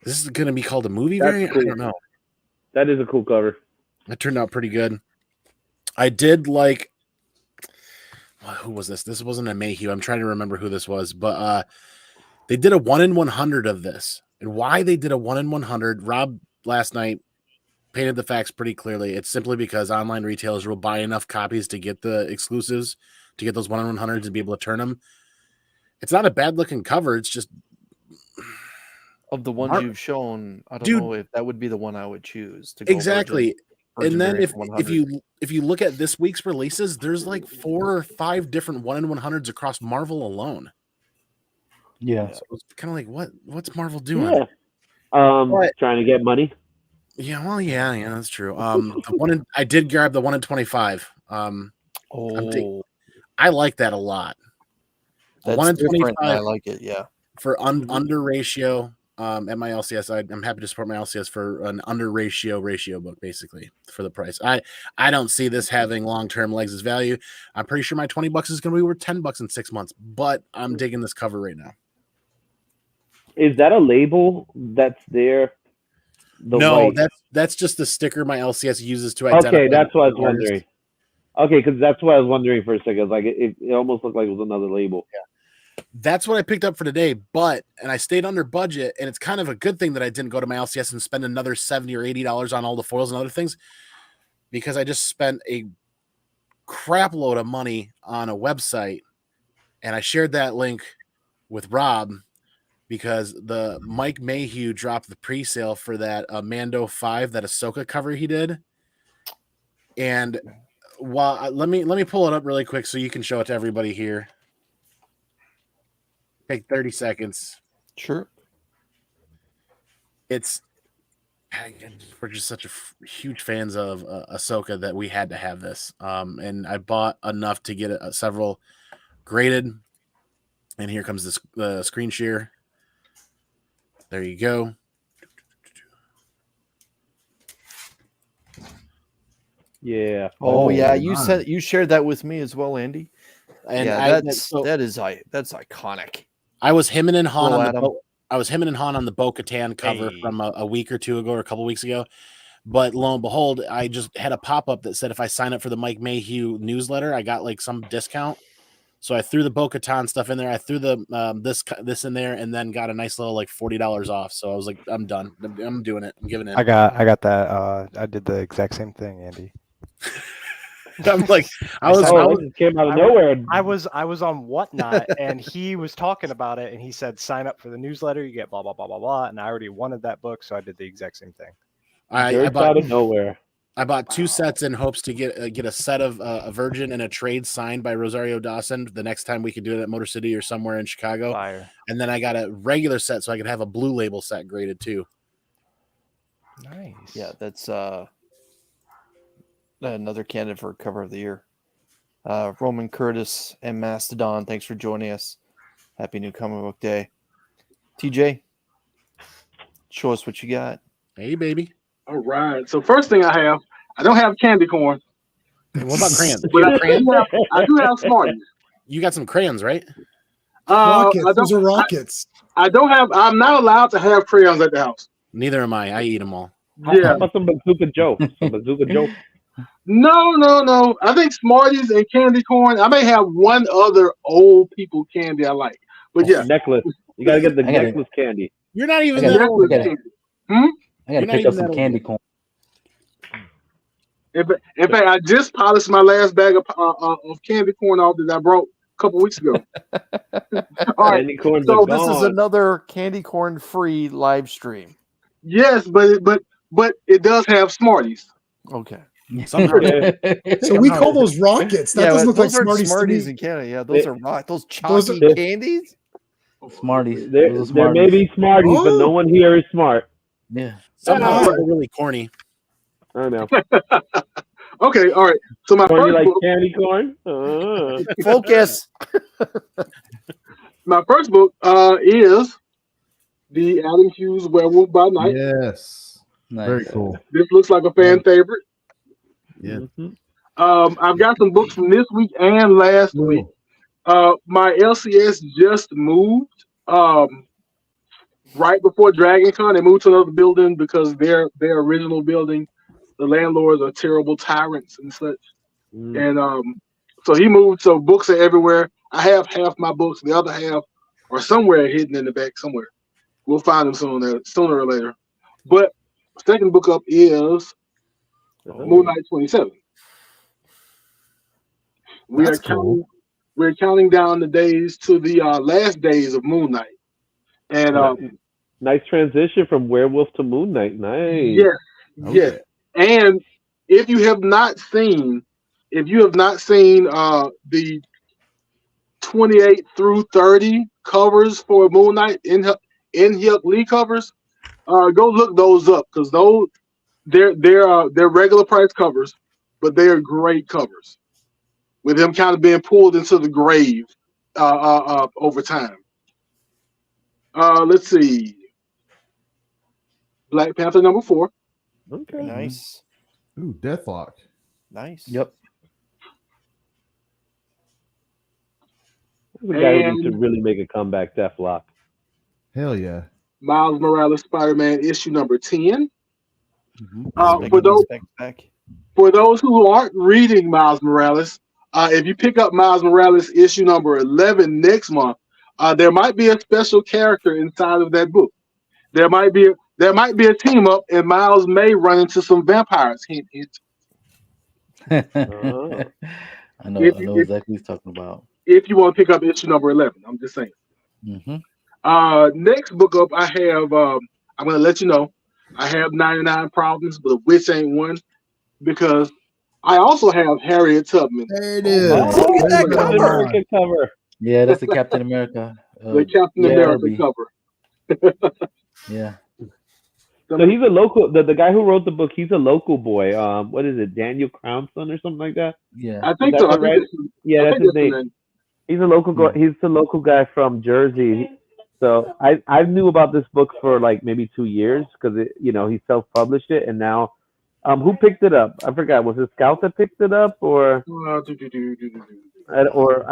S7: This is going to be called a movie variant?
S6: Cool.
S7: I don't know.
S6: That is a cool cover.
S7: It turned out pretty good. I did like. Who was this? This wasn't a Mayhew. I'm trying to remember who this was, but they did a 1 in 100 of this. And why they did a 1 in 100, Rob last night painted the facts pretty clearly. It's simply because online retailers will buy enough copies to get the exclusives, to get those 1 in 100s and be able to turn them. It's not a bad looking cover. It's just.
S2: Of the ones you've shown, I don't know if that would be the one I would choose to go
S7: exactly.
S2: Virgin
S7: And then
S2: Variant
S7: if you look at this week's releases, there's like 4 or 5 different 1 in 100s across Marvel alone.
S8: Yeah.
S7: So it's kind of like what's Marvel doing?
S6: Yeah. Trying to get money.
S7: Yeah, well, yeah, that's true. I did grab the 1 in 25. I like that a lot.
S2: That's
S7: 1 in
S2: different.
S7: 25.
S2: I like it. Yeah.
S7: For under ratio. At my LCS, I'm happy to support my LCS for an under ratio book, basically for the price. I don't see this having long-term legs as value. I'm pretty sure my $20 is going to be worth $10 in 6 months, but I'm digging this cover right now.
S6: Is that a label that's there?
S7: No, that's just the sticker my LCS uses to identify.
S6: Okay, that's what I was wondering. Okay, because that's what I was wondering for a second. Like it almost looked like it was another label.
S7: Yeah. That's what I picked up for today, and I stayed under budget, and it's kind of a good thing that I didn't go to my LCS and spend another $70 or $80 on all the foils and other things, because I just spent a crap load of money on a website, and I shared that link with Rob because the Mike Mayhew dropped the pre-sale for that Mando 5, that Ahsoka cover he did, and let me pull it up really quick so you can show it to everybody here. Take 30 seconds.
S2: Sure.
S7: We're just such huge fans of Ahsoka that we had to have this. And I bought enough to get several graded. And here comes the screen share. There you go.
S6: Yeah.
S2: Oh yeah, you shared that with me as well, Andy.
S7: And
S2: yeah, that's iconic.
S7: I was hemming and hawing on the Bo-Katan cover from a week or two ago or a couple weeks ago. But lo and behold, I just had a pop-up that said if I sign up for the Mike Mayhew newsletter, I got like some discount. So I threw the Bo-Katan stuff in there. I threw the this in there, and then got a nice little like $40 off. So I was like, I'm done. I'm doing it. I'm giving it.
S11: I got that. I did the exact same thing, Andy.
S7: I'm like, I
S6: came out of nowhere.
S11: I was on Whatnot, and he was talking about it, and he said, "Sign up for the newsletter. You get blah blah blah blah blah." And I already wanted that book, so I did the exact same thing.
S6: I bought out of nowhere.
S7: I bought 2 sets in hopes to get a set of a Virgin and a trade signed by Rosario Dawson the next time we could do it at Motor City or somewhere in Chicago.
S11: Fire.
S7: And then I got a regular set so I could have a Blue Label set graded too.
S11: Nice.
S2: Yeah, that's another candidate for cover of the year. Roman Curtis and Mastodon, thanks for joining us. Happy New Comic Book Day. TJ, show us what you got.
S7: Hey, baby.
S10: All right. So first thing I don't have candy corn.
S7: Hey, what about crayons?
S10: But I do have Smarties.
S7: You got some crayons, right?
S9: Rockets. Those are rockets.
S10: I'm not allowed to have crayons at the house.
S7: Neither am I. I eat them all.
S10: Yeah.
S6: How about some Bazooka Joe? Some Bazooka Joe.
S10: No. I think Smarties and candy corn. I may have one other old people candy I like. But yeah.
S6: Necklace. You got to get the necklace candy.
S7: You're not even
S10: that old.
S8: I gotta pick up some candy corn.
S10: In fact, I just polished my last bag of candy corn off that I brought a couple weeks ago. All right.
S2: Candy corns so this is another candy corn free live stream.
S10: Yes, but it does have Smarties.
S2: Okay.
S9: So we call those rockets. That doesn't look like
S2: Smarties in Canada. Yeah, those are those chalky candies.
S10: Smarties.
S6: There may be Smarties, but no one here is smart.
S8: Yeah.
S7: Somehow they're really corny.
S6: I know.
S10: Okay, all right. So my
S6: corn,
S10: first
S6: you like
S10: book,
S6: candy corn?
S2: Focus.
S10: My first book is the Adam Hughes Werewolf by Night.
S4: Yes.
S8: Nice.
S4: Very cool.
S10: This looks like a fan favorite.
S4: Yeah.
S10: I've got some books from this week and last week. My LCS just moved. Right before DragonCon, they moved to another building because their original building, the landlords are terrible tyrants and such. And so he moved. So books are everywhere. I have half my books. The other half are somewhere hidden in the back somewhere. We'll find them sooner or later. But second book up is Moon Knight 27. We're counting down the days to the last days of Moon Knight. And
S6: nice transition from Werewolf to Moon Knight. Nice.
S10: Yes, yes. And if you have not seen the 28 through 30 covers for Moon Knight in Hyuk Lee covers, go look those up because they're regular price covers, but they are great covers with him kind of being pulled into the grave over time. Let's see. Black Panther number 4.
S6: Okay.
S2: Nice.
S4: Ooh, Deathlock.
S2: Nice.
S8: Yep.
S6: This is a guy who needs to really make a comeback, Deathlock.
S4: Hell yeah.
S10: Miles Morales Spider-Man issue number 10. For those who aren't reading Miles Morales, if you pick up Miles Morales issue number 11 next month, there might be a special character inside of that book. There might be a team up, and Miles may run into some vampires. Hint, hint.
S8: I know exactly what he's talking about.
S10: If you want to pick up issue number 11, I'm just saying. Next book up, I have. I'm going to let you know. I have 99 Problems, but a witch ain't one because I also have Harriet Tubman.
S4: There it is.
S6: Look at that Captain cover.
S8: Yeah, that's the Captain America.
S10: The Captain America cover.
S8: Yeah.
S6: So he's a local. The guy who wrote the book, he's a local boy. What is it, Daniel Crownson or something like that?
S8: Yeah,
S10: I think so.
S6: Right? That's his name. He's a local guy. He's the local guy from Jersey. So I knew about this book for like maybe 2 years because he self-published it, and now who picked it up? I forgot. Was it Scout that picked it up, or I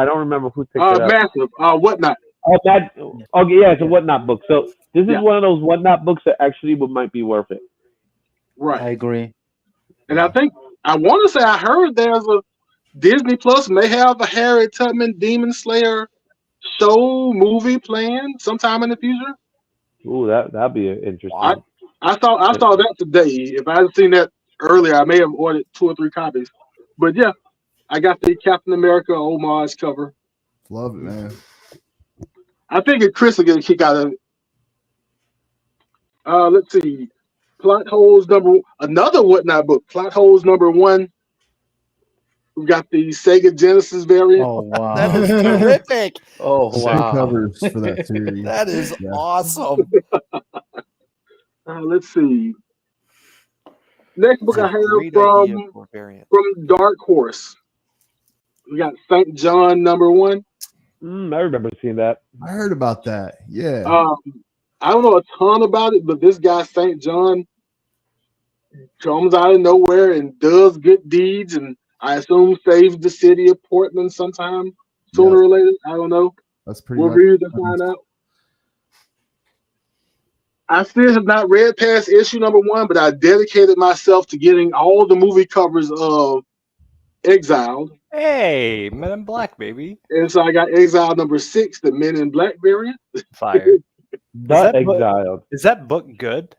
S6: don't remember who picked it up.
S10: Massive. Whatnot.
S6: It's a Whatnot book. So this is one of those Whatnot books that actually might be worth it.
S10: Right.
S8: I agree.
S10: And I want to say I heard there's a Disney Plus may have a Harriet Tubman Demon Slayer show movie planned sometime in the future.
S6: Ooh, that'd be interesting.
S10: I saw that today. If I had seen that earlier, I may have ordered 2 or 3 copies. But yeah, I got the Captain America homage cover.
S4: Love it, man.
S10: I figured Chris will get a kick out of it. Let's see. Plot holes another Whatnot book. Plot holes #1. We've got the Sega Genesis variant.
S8: Oh wow,
S2: That is terrific.
S8: Oh
S4: Two
S8: wow.
S4: covers for that series.
S2: That is
S4: Yeah.
S2: awesome.
S10: Let's see. Next book I
S2: That's a
S10: have
S2: great idea
S10: from
S2: for a variant.
S10: Dark Horse. We got St. John #1.
S6: I remember seeing that.
S4: I heard about that. Yeah.
S10: I don't know a ton about it, but this guy St. John comes out of nowhere and does good deeds, and I assume saves the city of Portland sometime sooner or later. I don't know.
S4: That's pretty
S10: We'll
S4: much
S10: read to find out. I still have not read past issue #1, but I dedicated myself to getting all the movie covers of Exiled.
S11: Hey, Men in Black, baby.
S10: And so I got Exile #6, the Men in Black variant.
S11: Fire.
S6: Exiled.
S11: Is that book good?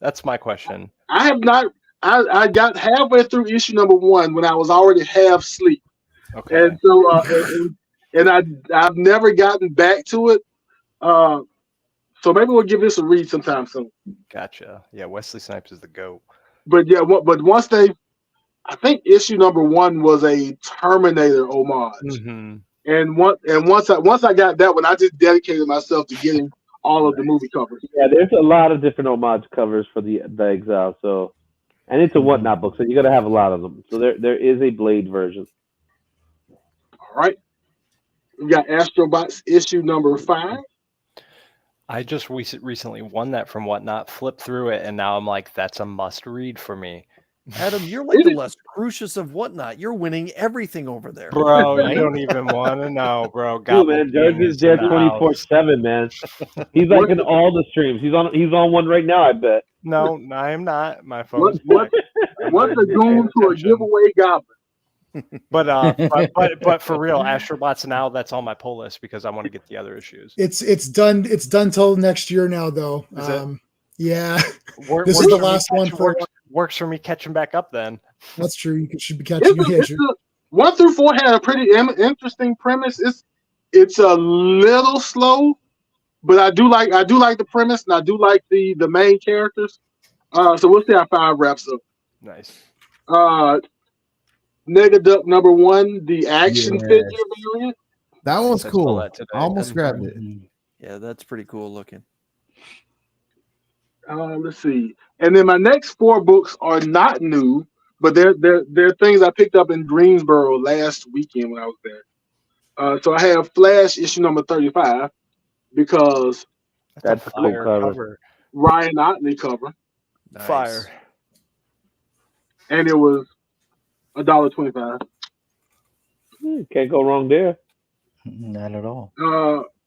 S11: That's my question.
S10: I have not. I got halfway through issue #1 when I was already half asleep.
S11: Okay.
S10: And so I've never gotten back to it. So maybe we'll give this a read sometime soon.
S11: Gotcha. Yeah, Wesley Snipes is the GOAT.
S10: But yeah, but once I think issue #1 was a Terminator homage.
S11: Mm-hmm.
S10: And once I got that one, I just dedicated myself to getting all of the movie covers.
S6: Yeah, there's a lot of different homage covers for the Exile. So, and it's a Whatnot book, so you got to have a lot of them. So there is a Blade version.
S10: All right. We got Astrobots issue #5.
S11: I just recently won that from Whatnot, flipped through it, and now I'm like, that's a must read for me.
S2: Adam, you're like the Les Crucius of Whatnot. You're winning everything over there.
S11: Bro, you don't even want to know, bro.
S6: Dude, man, George is there 24/7, man. He's like in all the streams. He's on one right now, I bet.
S11: No, I am not. My phone's
S10: What's the goon to a giveaway goblin?
S11: But for real, Astrobots now, that's on my pull list because I want to get the other issues.
S9: It's done. It's done till next year now, though.
S11: Is it?
S9: Yeah.
S11: This
S9: is the last one for
S11: works for me catching back up then.
S9: That's true. You should be catching.
S10: 1 through 4 had a pretty interesting premise. It's a little slow, but I do like the premise, and I do like the main characters. So we'll see how 5 wraps up.
S11: Nice.
S10: Negaduck #1, the action figure variant.
S4: That one's cool.
S11: That
S4: I almost grabbed it.
S2: Yeah, that's pretty cool looking.
S10: Let's see. And then my next 4 books are not new, but they're things I picked up in Greensboro last weekend when I was there. So I have Flash issue #35 because
S6: that's a cool cover.
S10: Ryan Otley cover.
S11: Nice. Fire.
S10: And it was $1.25.
S6: Can't go wrong there.
S8: Not at all.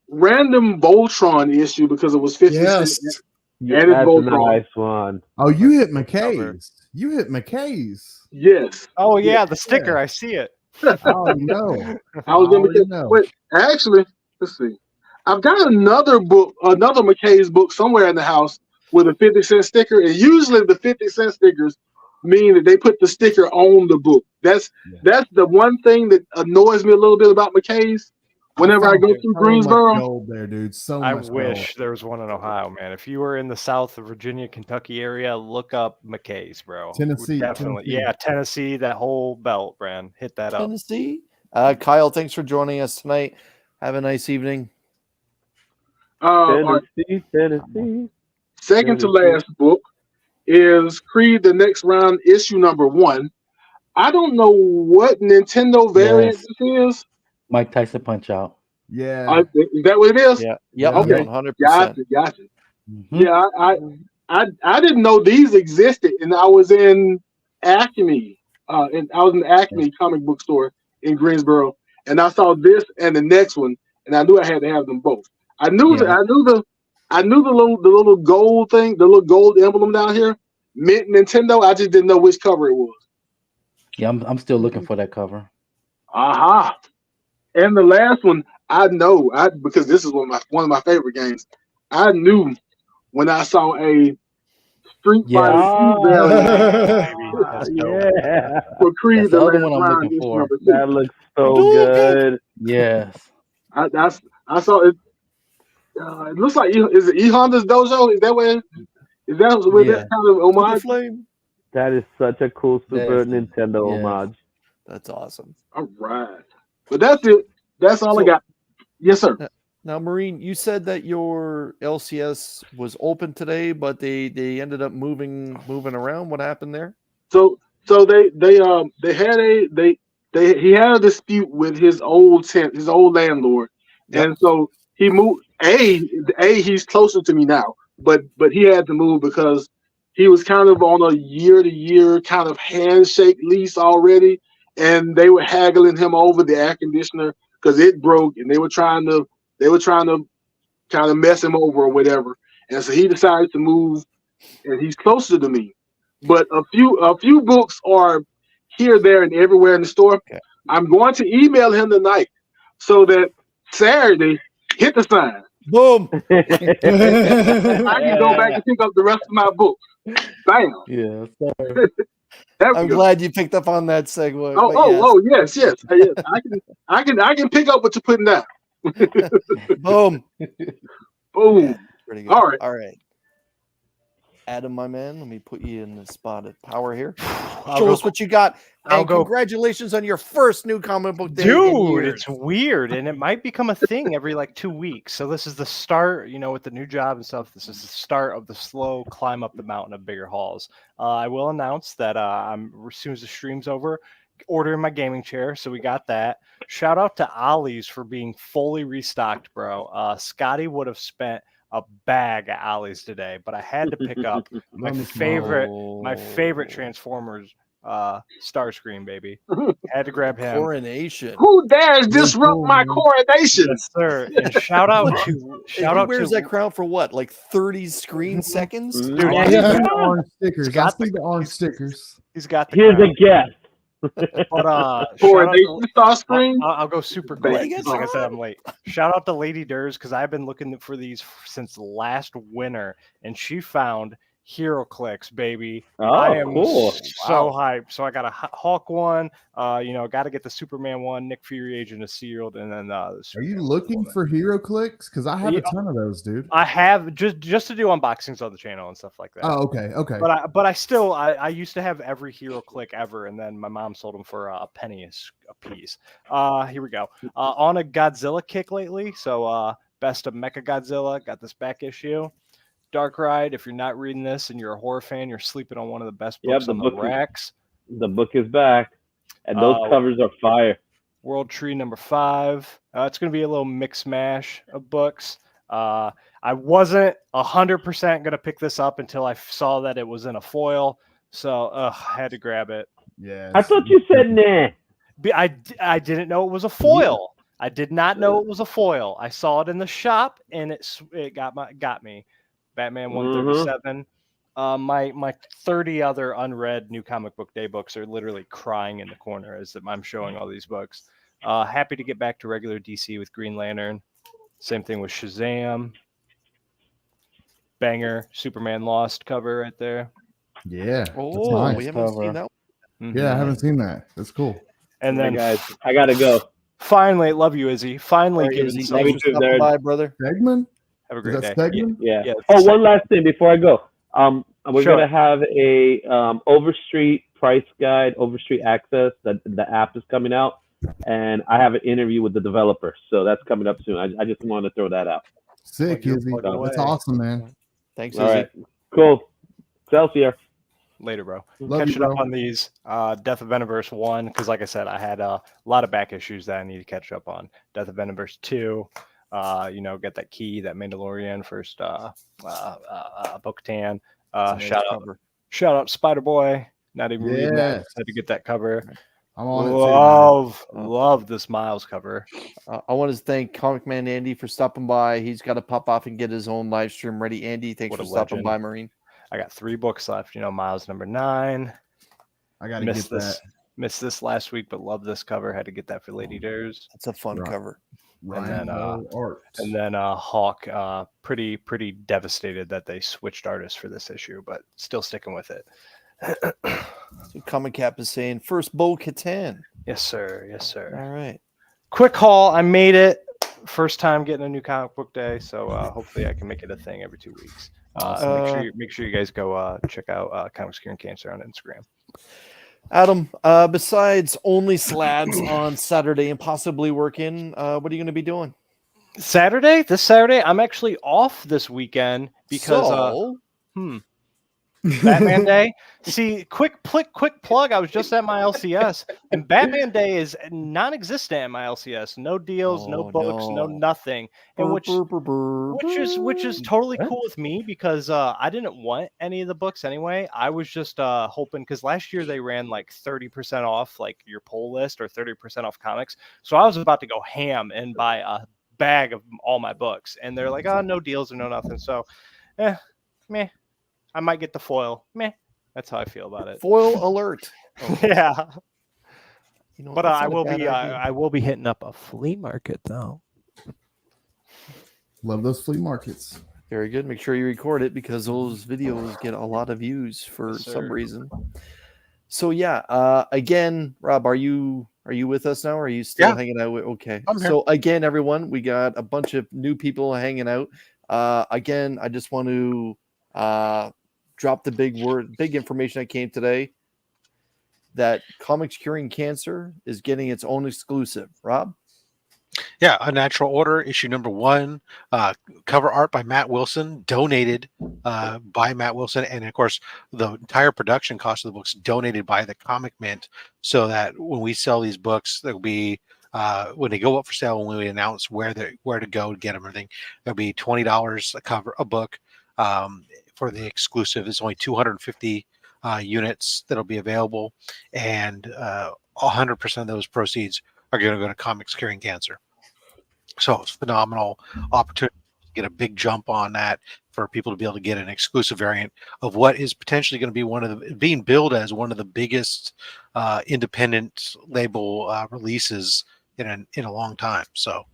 S10: Random Voltron issue because it was 50 cents.
S6: Yeah, that's a nice one.
S4: Oh, you hit McKay's. You hit McKay's.
S10: Yes.
S11: Oh yeah, the sticker. Yeah. I see it.
S4: Oh no.
S10: I was gonna wait. Actually, let's see. I've got another McKay's book somewhere in the house with a 50-cent sticker, and usually the 50-cent stickers mean that they put the sticker on the book. That's the one thing that annoys me a little bit about McKay's. Whenever I go through Greensboro,
S4: gold there, dude.
S11: I wish there was one in Ohio, man. If you were in the South of Virginia, Kentucky area, look up McKay's, bro.
S4: Tennessee,
S11: definitely.
S4: Tennessee.
S11: Yeah, Tennessee, that whole belt, brand. Hit that up.
S2: Tennessee. Kyle, thanks for joining us tonight. Have a nice evening.
S6: Tennessee.
S10: Second to last book is Creed: The Next Round, issue #1. I don't know what Nintendo variant this is.
S8: Mike Tyson Punch Out.
S4: Yeah.
S10: Is that what it is?
S2: Yeah. Yep.
S10: Okay.
S2: 100%.
S10: Gotcha.
S8: Mm-hmm.
S10: Yeah, I didn't know these existed, and I was in Acme, and I was in the Acme comic book store in Greensboro, and I saw this and the next one, and I knew I had to have them both. I knew the little gold thing, the little gold emblem down here meant Nintendo. I just didn't know which cover it was.
S8: Yeah, I'm still looking for that cover.
S10: Aha. And the last one, I know, because this is one of my favorite games. I knew when I saw a Street Fighter for Creed.
S8: The other one I'm looking for.
S6: That looks so good.
S8: Yes.
S10: I saw it. It looks like is it E Honda's Dojo? Is that where? Is that with that kind of
S2: To the
S10: homage?
S2: flame.
S6: That is such a cool Super
S8: Yes.
S6: Nintendo
S8: Yes.
S6: homage.
S2: That's awesome.
S10: All right. But that's it. That's all I
S2: So-
S10: got. Yes, sir.
S2: Now, Maureen, you said that your LCS was open today, but they ended up moving around. What happened there?
S10: So they he had a dispute with his old landlord,
S2: Yep.
S10: and so he moved. He's closer to me now, but he had to move because he was kind of on a year-to-year kind of handshake lease already, and they were haggling him over the air conditioner because it broke, and they were trying to kind of mess him over or whatever, and so he decided to move, and he's closer to me. But a few books are here, there, and everywhere in the store.
S2: Okay.
S10: I'm going to email him tonight so that Saturday, hit the sign.
S2: Boom.
S10: I can go back and pick up the rest of my books. Bam.
S8: Yeah. Sorry.
S10: There we
S2: I'm
S10: go.
S2: glad you picked up on that segue.
S10: Yes. I can pick up what you're putting down.
S2: Boom.
S10: Boom.
S2: Pretty good.
S10: All right.
S2: All right. Adam, my man, let me put you in the spot of power here.
S11: I'll
S2: Show
S11: go-
S2: us what you got.
S11: I'll
S2: And
S11: go-
S2: congratulations on your first new comic book day. in
S11: Dude,
S2: years.
S11: it's weird, and it might become a thing every like 2 weeks. So this is the start, with the new job and stuff. This is the start of the slow climb up the mountain of bigger hauls. I will announce that I'm as soon as the stream's over, ordering my gaming chair. So we got that. Shout out to Ollie's for being fully restocked, bro. Scotty would have spent a bag at Ollie's today, but I had to pick up my favorite Transformers Starscream, baby. Had to grab him.
S2: Coronation.
S10: Who dares disrupt my coronation?
S11: Yes, sir. And shout out
S2: He wears that crown for what, like 30 screen seconds?
S11: Dude,
S4: Oh,
S11: he's
S4: yeah,
S11: got-
S4: the orange stickers.
S11: got
S4: I see the orange stickers.
S11: he's got the
S6: Here's
S11: crown.
S6: a guess.
S11: But shout out
S10: Coronation
S11: to-
S10: Starscream.
S11: I'll go super
S10: Bang.
S11: quick because, like I said, I'm late. Shout out to Lady Derz because I've been looking for these since last winter, and she found Hero Clicks, baby.
S6: Oh,
S11: I am
S6: cool.
S11: so hyped. So I got a Hulk one. Got to get the Superman one, Nick Fury, Agent of S.H.I.E.L.D., and then
S4: Are you looking for hero clicks? Because I have a ton of those, dude.
S11: I have just to do unboxings on the channel and stuff like that.
S4: Oh, okay.
S11: But I used to have every Hero Click ever, and then my mom sold them for a penny a piece. Here we go. On a Godzilla kick lately, so Best of Mecha Godzilla, got this back issue. Dark Ride, if you're not reading this and you're a horror fan, you're sleeping on one of the best books on the racks.
S6: The book is back, and those covers are fire.
S11: World Tree #5. It's going to be a little mix mash of books. I wasn't 100% going to pick this up until I saw that it was in a foil, so I had to grab it.
S4: Yeah.
S6: I thought you said nah.
S11: I didn't know it was a foil. I did not know it was a foil. I saw it in the shop, and it got me. Batman 137. My 30 other unread new comic book day books are literally crying in the corner as I'm showing all these books. Happy to get back to regular DC with Green Lantern. Same thing with Shazam. Banger Superman Lost cover right there.
S4: Yeah.
S2: Oh,
S4: nice
S2: we haven't seen that.
S4: Yeah, I haven't seen that. That's cool.
S11: And then
S6: guys, I gotta go.
S11: Finally, love you, Izzy. Finally,
S2: Sorry, Izzy.
S11: some.
S2: Thanks for stopping by, brother.
S4: Segment?
S11: Have a
S4: Is
S11: great
S4: that
S11: day.
S4: segment?
S6: Yeah.
S11: Yeah,
S6: Oh, one last thing before I go. We're
S11: Sure.
S6: gonna have a Overstreet price guide, Overstreet access. That the app is coming out, and I have an interview with the developer, so that's coming up soon. I just wanted to throw that out.
S4: Sick, Izzy. That's awesome, man.
S2: Thanks,
S6: All
S2: Izzy.
S6: right, cool. Excelsior.
S11: Later, bro.
S4: Love
S11: Catching
S4: you,
S11: up
S4: bro.
S11: on these Death of Venomverse 1 because, like I said, I had a lot of back issues that I need to catch up on. Death of Venomverse 2, get that key, that Mandalorian first Bo-Katan. Shout out Spider Boy. Not even reading that.
S4: Yes.
S11: Had to get that cover.
S4: I'm on it too, man.
S11: Love this Miles cover.
S2: I want to thank ComicManAndy for stopping by. He's got to pop off and get his own live stream ready. Andy, thanks
S11: What
S2: for
S11: a
S2: stopping
S11: legend.
S2: by, Marine.
S11: I got 3 books left. Miles #9.
S4: I got to get
S11: Missed
S4: that.
S11: Missed this last week, but love this cover. Had to get that for Lady Derz.
S2: That's a fun
S4: Right.
S2: cover.
S4: Ryan Art.
S11: And then Hawk, pretty devastated that they switched artists for this issue, but still sticking with it.
S2: So Comic Cap is saying first Bo-Katan.
S11: Yes, sir. Yes, sir.
S2: All right.
S11: Quick haul. I made it. First time getting a new comic book day, so hopefully I can make it a thing every 2 weeks. So make sure you guys go check out Comics Curing Cancer on Instagram.
S2: Adam, besides only slabs on Saturday and possibly working, what are you going to be doing?
S11: This Saturday, I'm actually off this weekend because Batman Day. See, quick plug. I was just at my LCS, and Batman Day is non-existent at my LCS. No deals, no books, no nothing, and which is totally cool with me because I didn't want any of the books anyway. I was just hoping because last year they ran like 30% off like your pull list or 30% off comics, so I was about to go ham and buy a bag of all my books, and they're like, oh, no deals or no nothing. So, meh. I might get the foil. Meh. That's how I feel about it.
S2: Foil alert.
S11: Yeah.
S5: You know,
S11: But I will be hitting up a flea market though.
S4: Love those flea markets.
S2: Very good. Make sure you record it because those videos get a lot of views for some reason. So yeah, again, Rob, are you with us now? Or are you still hanging out? Okay.
S3: I'm here.
S2: So again, everyone, we got a bunch of new people hanging out. Again, I just want to drop the big information that came today that Comics Curing Cancer is getting its own exclusive. Rob?
S3: Yeah, A Natural Order, issue number 1, cover art by Matt Wilson, donated by Matt Wilson, and of course, the entire production cost of the books donated by the Comic Mint, so that when we sell these books, there'll be when they go up for sale, when we announce where to go to get them, everything, there'll be $20 a book. For the exclusive, it's only 250 units that'll be available, and 100% of those proceeds are going to go to Comics Curing Cancer. So it's a phenomenal opportunity to get a big jump on that for people to be able to get an exclusive variant of what is potentially going to be being billed as one of the biggest independent label releases in a long time. So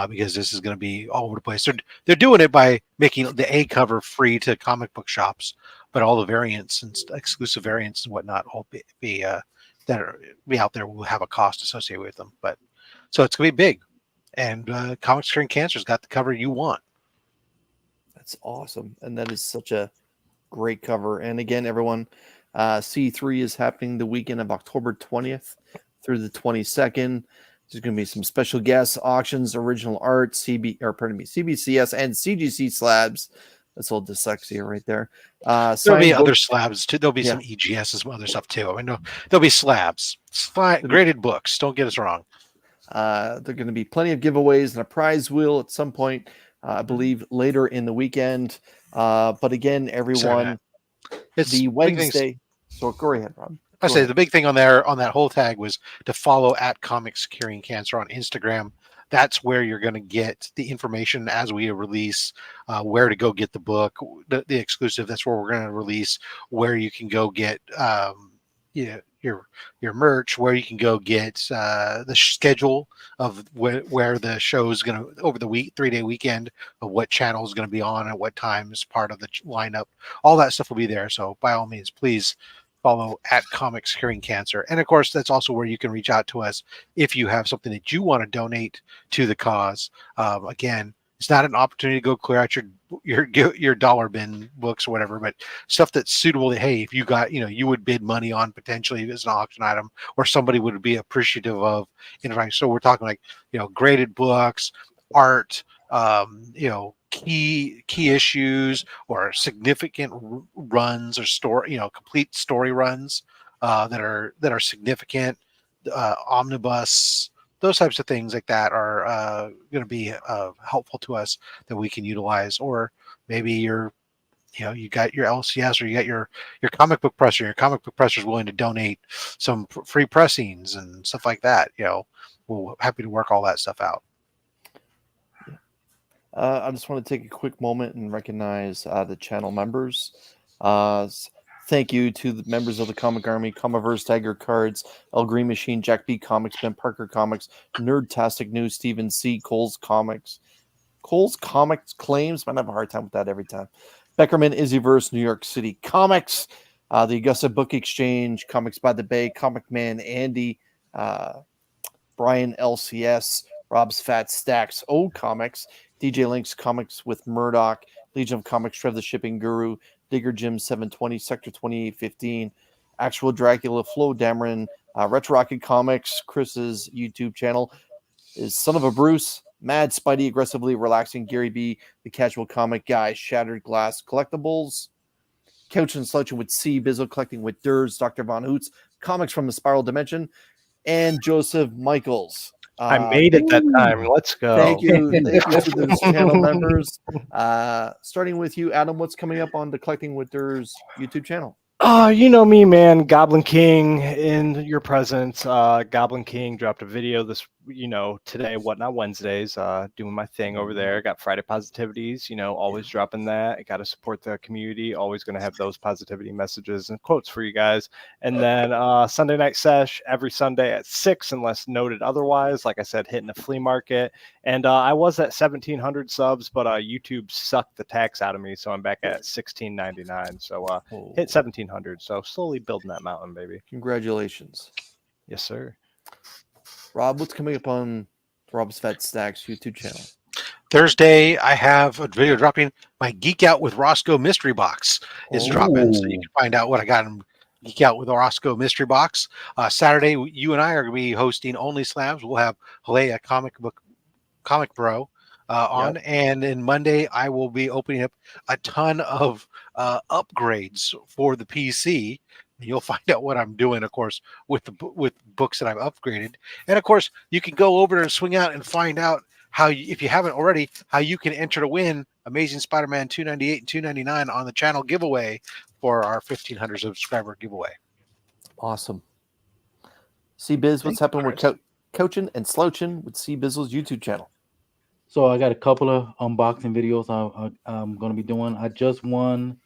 S3: because this is going to be all over the place. They're doing it by making the A cover free to comic book shops, but all the variants and exclusive variants and whatnot will be out there will have a cost associated with them. But so it's going to be big, and Comics Curing Cancer's got the cover you want.
S2: That's awesome, and that is such a great cover. And again, everyone, C3 is happening the weekend of October 20th through the 22nd. There's going to be some special guests, auctions, original art, CBCS and CGC slabs. That's a little dyslexia right there.
S3: There'll be other slabs too. There'll be some EGS and some other stuff too. I mean, there'll be slabs, graded books. Don't get us wrong.
S2: There are going to be plenty of giveaways and a prize wheel at some point, I believe later in the weekend. But again, everyone, it's the Wednesday. So go ahead, Rob.
S3: I say the big thing on that whole tag was to follow at Comics Curing Cancer on Instagram. That's where you're going to get the information as we release where to go get the book, the exclusive. That's where we're going to release where you can go get your merch, where you can go get the schedule of where the show is going to over the 3-day weekend, of what channel is going to be on at what time is part of the lineup. All that stuff will be there. So by all means, please follow at Comics Curing Cancer. And of course, that's also where you can reach out to us if you have something that you want to donate to the cause. Again, it's not an opportunity to go clear out your dollar bin books or whatever, but stuff that's suitable that, hey, if you got, you would bid money on potentially as an auction item, or somebody would be appreciative of. So we're talking like, graded books, art, key issues, or significant runs, or complete story runs that are significant, omnibus, those types of things like that are going to be helpful to us that we can utilize. Or maybe you got your LCS, or you got your comic book presser. Your comic book presser is willing to donate some free pressings and stuff like that. We're happy to work all that stuff out.
S2: I just want to take a quick moment and recognize the channel members. Thank you to the members of the Comic Army, Comiverse, Tiger Cards, El Green Machine, Jack B Comics, Ben Parker Comics, Nerdtastic News, Stephen C, Cole's Comics Claims. I have a hard time with that every time. Beckerman, IzzyVerse, New York City Comics, the Augusta Book Exchange, Comics by the Bay, ComicManAndy, Brian LCS, Robs.fatstax Comics, DJ Links Comics with Murdoch, Legion of Comics, Trev the Shipping Guru, Digger Jim 720, Sector 2815, Actual Dracula, Flo Dameron, Retro Rocket Comics, Chris's YouTube channel is Son of a Bruce, Mad Spidey, Aggressively Relaxing, Gary B, The Casual Comic Guy, Shattered Glass Collectibles, Couch and Slouching with C, Bizzle Collecting with Derz, Dr. Von Hoots, Comics from the Spiral Dimension, and Joseph Michaels.
S11: I made it that time. Let's go.
S2: Thank you. Thank you to those channel members. Starting with you, Adam, what's coming up on the Collecting with Derz YouTube channel?
S11: You know me, man. Goblin King in your presence. Goblin King dropped a video today, not Wednesdays, doing my thing over there. Got Friday positivities, always dropping that. I got to support the community. Always going to have those positivity messages and quotes for you guys. And then Sunday night sesh every Sunday at 6, unless noted otherwise. Like I said, hitting a flea market. And I was at 1,700 subs, but YouTube sucked the tax out of me, so I'm back at 1,699. So hit 1,700. So slowly building that mountain, baby.
S2: Congratulations.
S11: Yes, sir.
S2: Rob, what's coming up on Robs.fatstax YouTube channel?
S3: Thursday, I have a video dropping. My Geek Out with Roscoe mystery box is dropping, so you can find out what I got in Geek Out with Roscoe mystery box. Saturday, you and I are going to be hosting Only Slabs. We'll have Halea Comic Bro on, and then Monday I will be opening up a ton of upgrades for the PC. You'll find out what I'm doing, of course, with books that I've upgraded. And of course, you can go over and swing out and find out how, if you haven't already, how you can enter to win Amazing Spider-Man 298 and 299 on the channel giveaway for our 1,500 subscriber giveaway.
S2: Awesome. C-Biz, what's happening with Coaching and Slouching with C-Bizzle's YouTube channel?
S8: So I got a couple of unboxing videos I'm going to be doing. I just won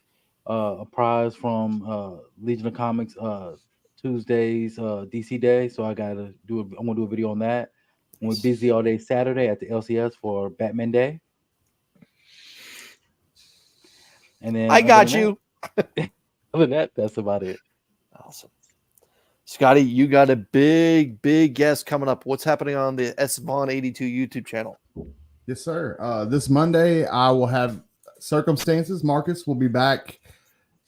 S8: a prize from Legion of Comics Tuesday's DC Day, so I'm gonna do a video on that. We're busy all day Saturday at the LCS for Batman Day, and then
S2: I got you.
S8: Other than that, that's about it.
S2: Awesome. Scotty, you got a big guest coming up. What's happening on the SVon82 YouTube channel?
S4: Yes, sir. This Monday, I will have Circumstances. Marcus will be back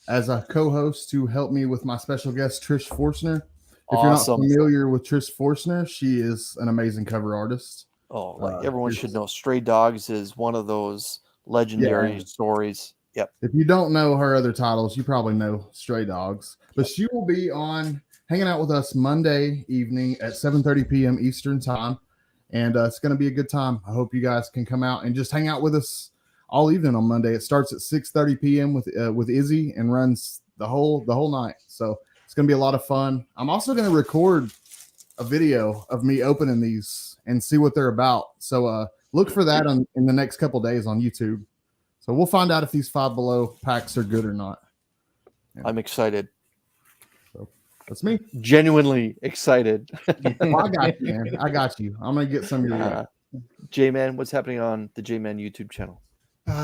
S4: as a co-host to help me with my special guest, Trish Forstner. If you're not familiar with Trish Forstner, she is an amazing cover artist.
S2: Oh, everyone should know Stray Dogs is one of those legendary stories. Yep.
S4: If you don't know her other titles, you probably know Stray Dogs. But she will be on hanging out with us Monday evening at 7:30 p.m. Eastern time. And it's going to be a good time. I hope you guys can come out and just hang out with us all evening on Monday. It starts at 6:30 p.m. with Izzy and runs the whole night. So it's going to be a lot of fun. I'm also going to record a video of me opening these and see what they're about. So look for that in the next couple days on YouTube. So we'll find out if these Five Below packs are good or not.
S2: Yeah. I'm excited.
S4: So that's me.
S2: Genuinely excited.
S4: Well, I got you, man. I got you. I'm going to get some of your
S2: JMan, what's happening on the JMan YouTube channel?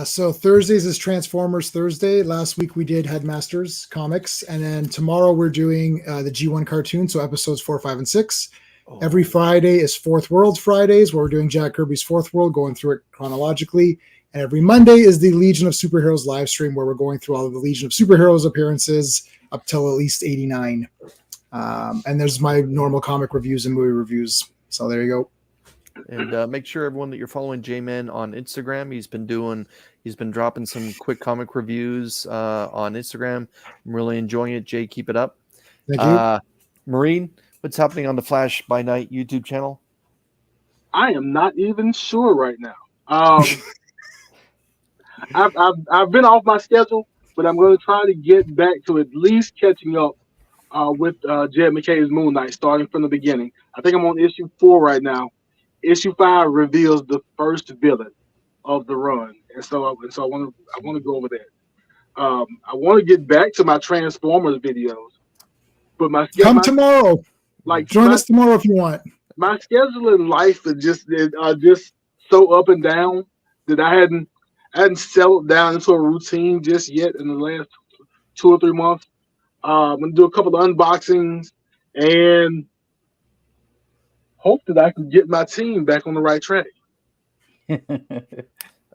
S9: So Thursdays is Transformers Thursday. Last week we did Headmasters Comics, and then tomorrow we're doing the G1 cartoon, so episodes 4, 5, and 6. Every Friday is Fourth World Fridays, where we're doing Jack Kirby's Fourth World, going through it chronologically. And every Monday is the Legion of Superheroes live stream, where we're going through all of the Legion of Superheroes appearances up till at least 89. And there's my normal comic reviews and movie reviews. So there you go.
S2: And make sure everyone that you're following JMan on Instagram. He's been dropping some quick comic reviews on Instagram. I'm really enjoying it. Jay, keep it up.
S9: Thank you.
S2: Marine, what's happening on the FlashByKnight YouTube channel?
S10: I am not even sure right now. I've been off my schedule, but I'm going to try to get back to at least catching up with Jed McKay's Moon Knight, starting from the beginning. I think I'm on issue 4 right now. Issue 5 reveals the first villain of the run, and so I want to go over that. I want to get back to my Transformers videos, but
S9: come tomorrow. Join us tomorrow if you want.
S10: My schedule in life is just so up and down that I hadn't settled down into a routine just yet in the last 2 or 3 months. I'm gonna do a couple of unboxings and hope that I can get my team back on the right track.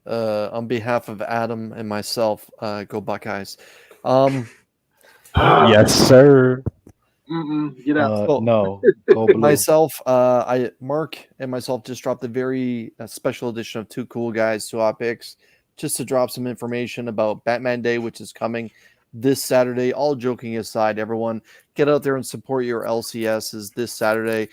S2: on behalf of Adam and myself, go Buckeyes.
S11: Yes, sir.
S10: Get out.
S11: No, go blue.
S2: Myself, Mark and myself just dropped a very special edition of Two Cool Guys, Two Hot Picks, just to drop some information about Batman Day, which is coming this Saturday. All joking aside, everyone, get out there and support your LCSs this Saturday.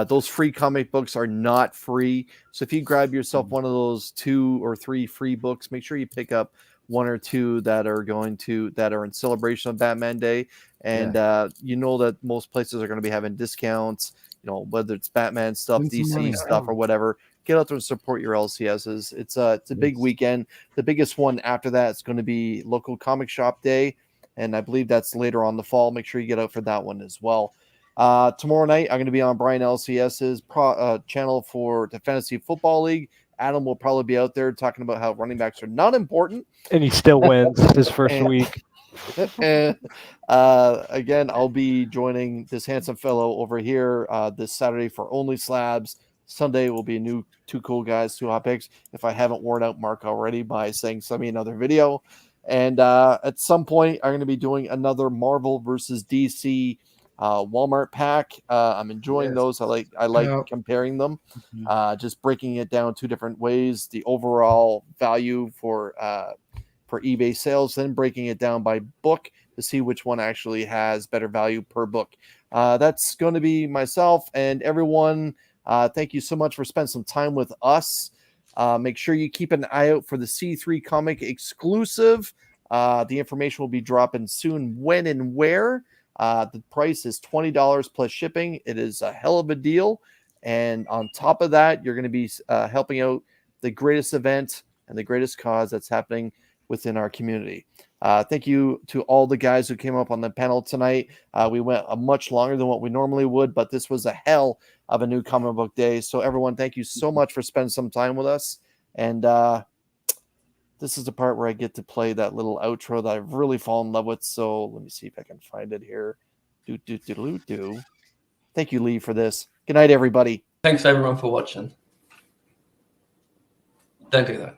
S2: Those free comic books are not free, so if you grab yourself one of those 2 or 3 free books, make sure you pick up 1 or 2 that are in celebration of Batman Day. And you know that most places are going to be having discounts, you know, whether it's Batman stuff, DC stuff, or whatever. Get out there and support your LCSs. It's a big weekend. The biggest one after that is going to be local comic shop day, and I believe that's later on the fall. Make sure you get out for that one as well. Tomorrow night, I'm going to be on Brian LCS's channel for the Fantasy Football League. Adam will probably be out there talking about how running backs are not important.
S11: And he still wins his first week.
S2: And again, I'll be joining this handsome fellow over here this Saturday for Only Slabs. Sunday will be a new Two Cool Guys, Two Hot Picks, if I haven't worn out Mark already by saying send me another video. And at some point, I'm going to be doing another Marvel versus DC Wal-Mart pack. I'm enjoying those. I like comparing them, just breaking it down 2 different ways, the overall value for eBay sales, then breaking it down by book to see which one actually has better value per book. That's going to be myself and everyone. Thank you so much for spending some time with us. Make sure you keep an eye out for the C3 comic exclusive. The information will be dropping soon when and where. The price is $20 plus shipping. It is a hell of a deal. And on top of that, you're going to be helping out the greatest event and the greatest cause that's happening within our community. Thank you to all the guys who came up on the panel tonight. We went much longer than what we normally would, but this was a hell of a new comic book day. So everyone, thank you so much for spending some time with us. And this is the part where I get to play that little outro that I've really fallen in love with. So let me see if I can find it here. Thank you, Lee, for this. Good night, everybody.
S12: Thanks, everyone, for watching. Don't do that.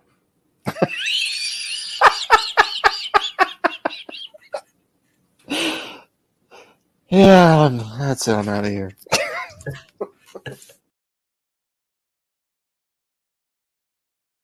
S2: Yeah, that's it. I'm out of here.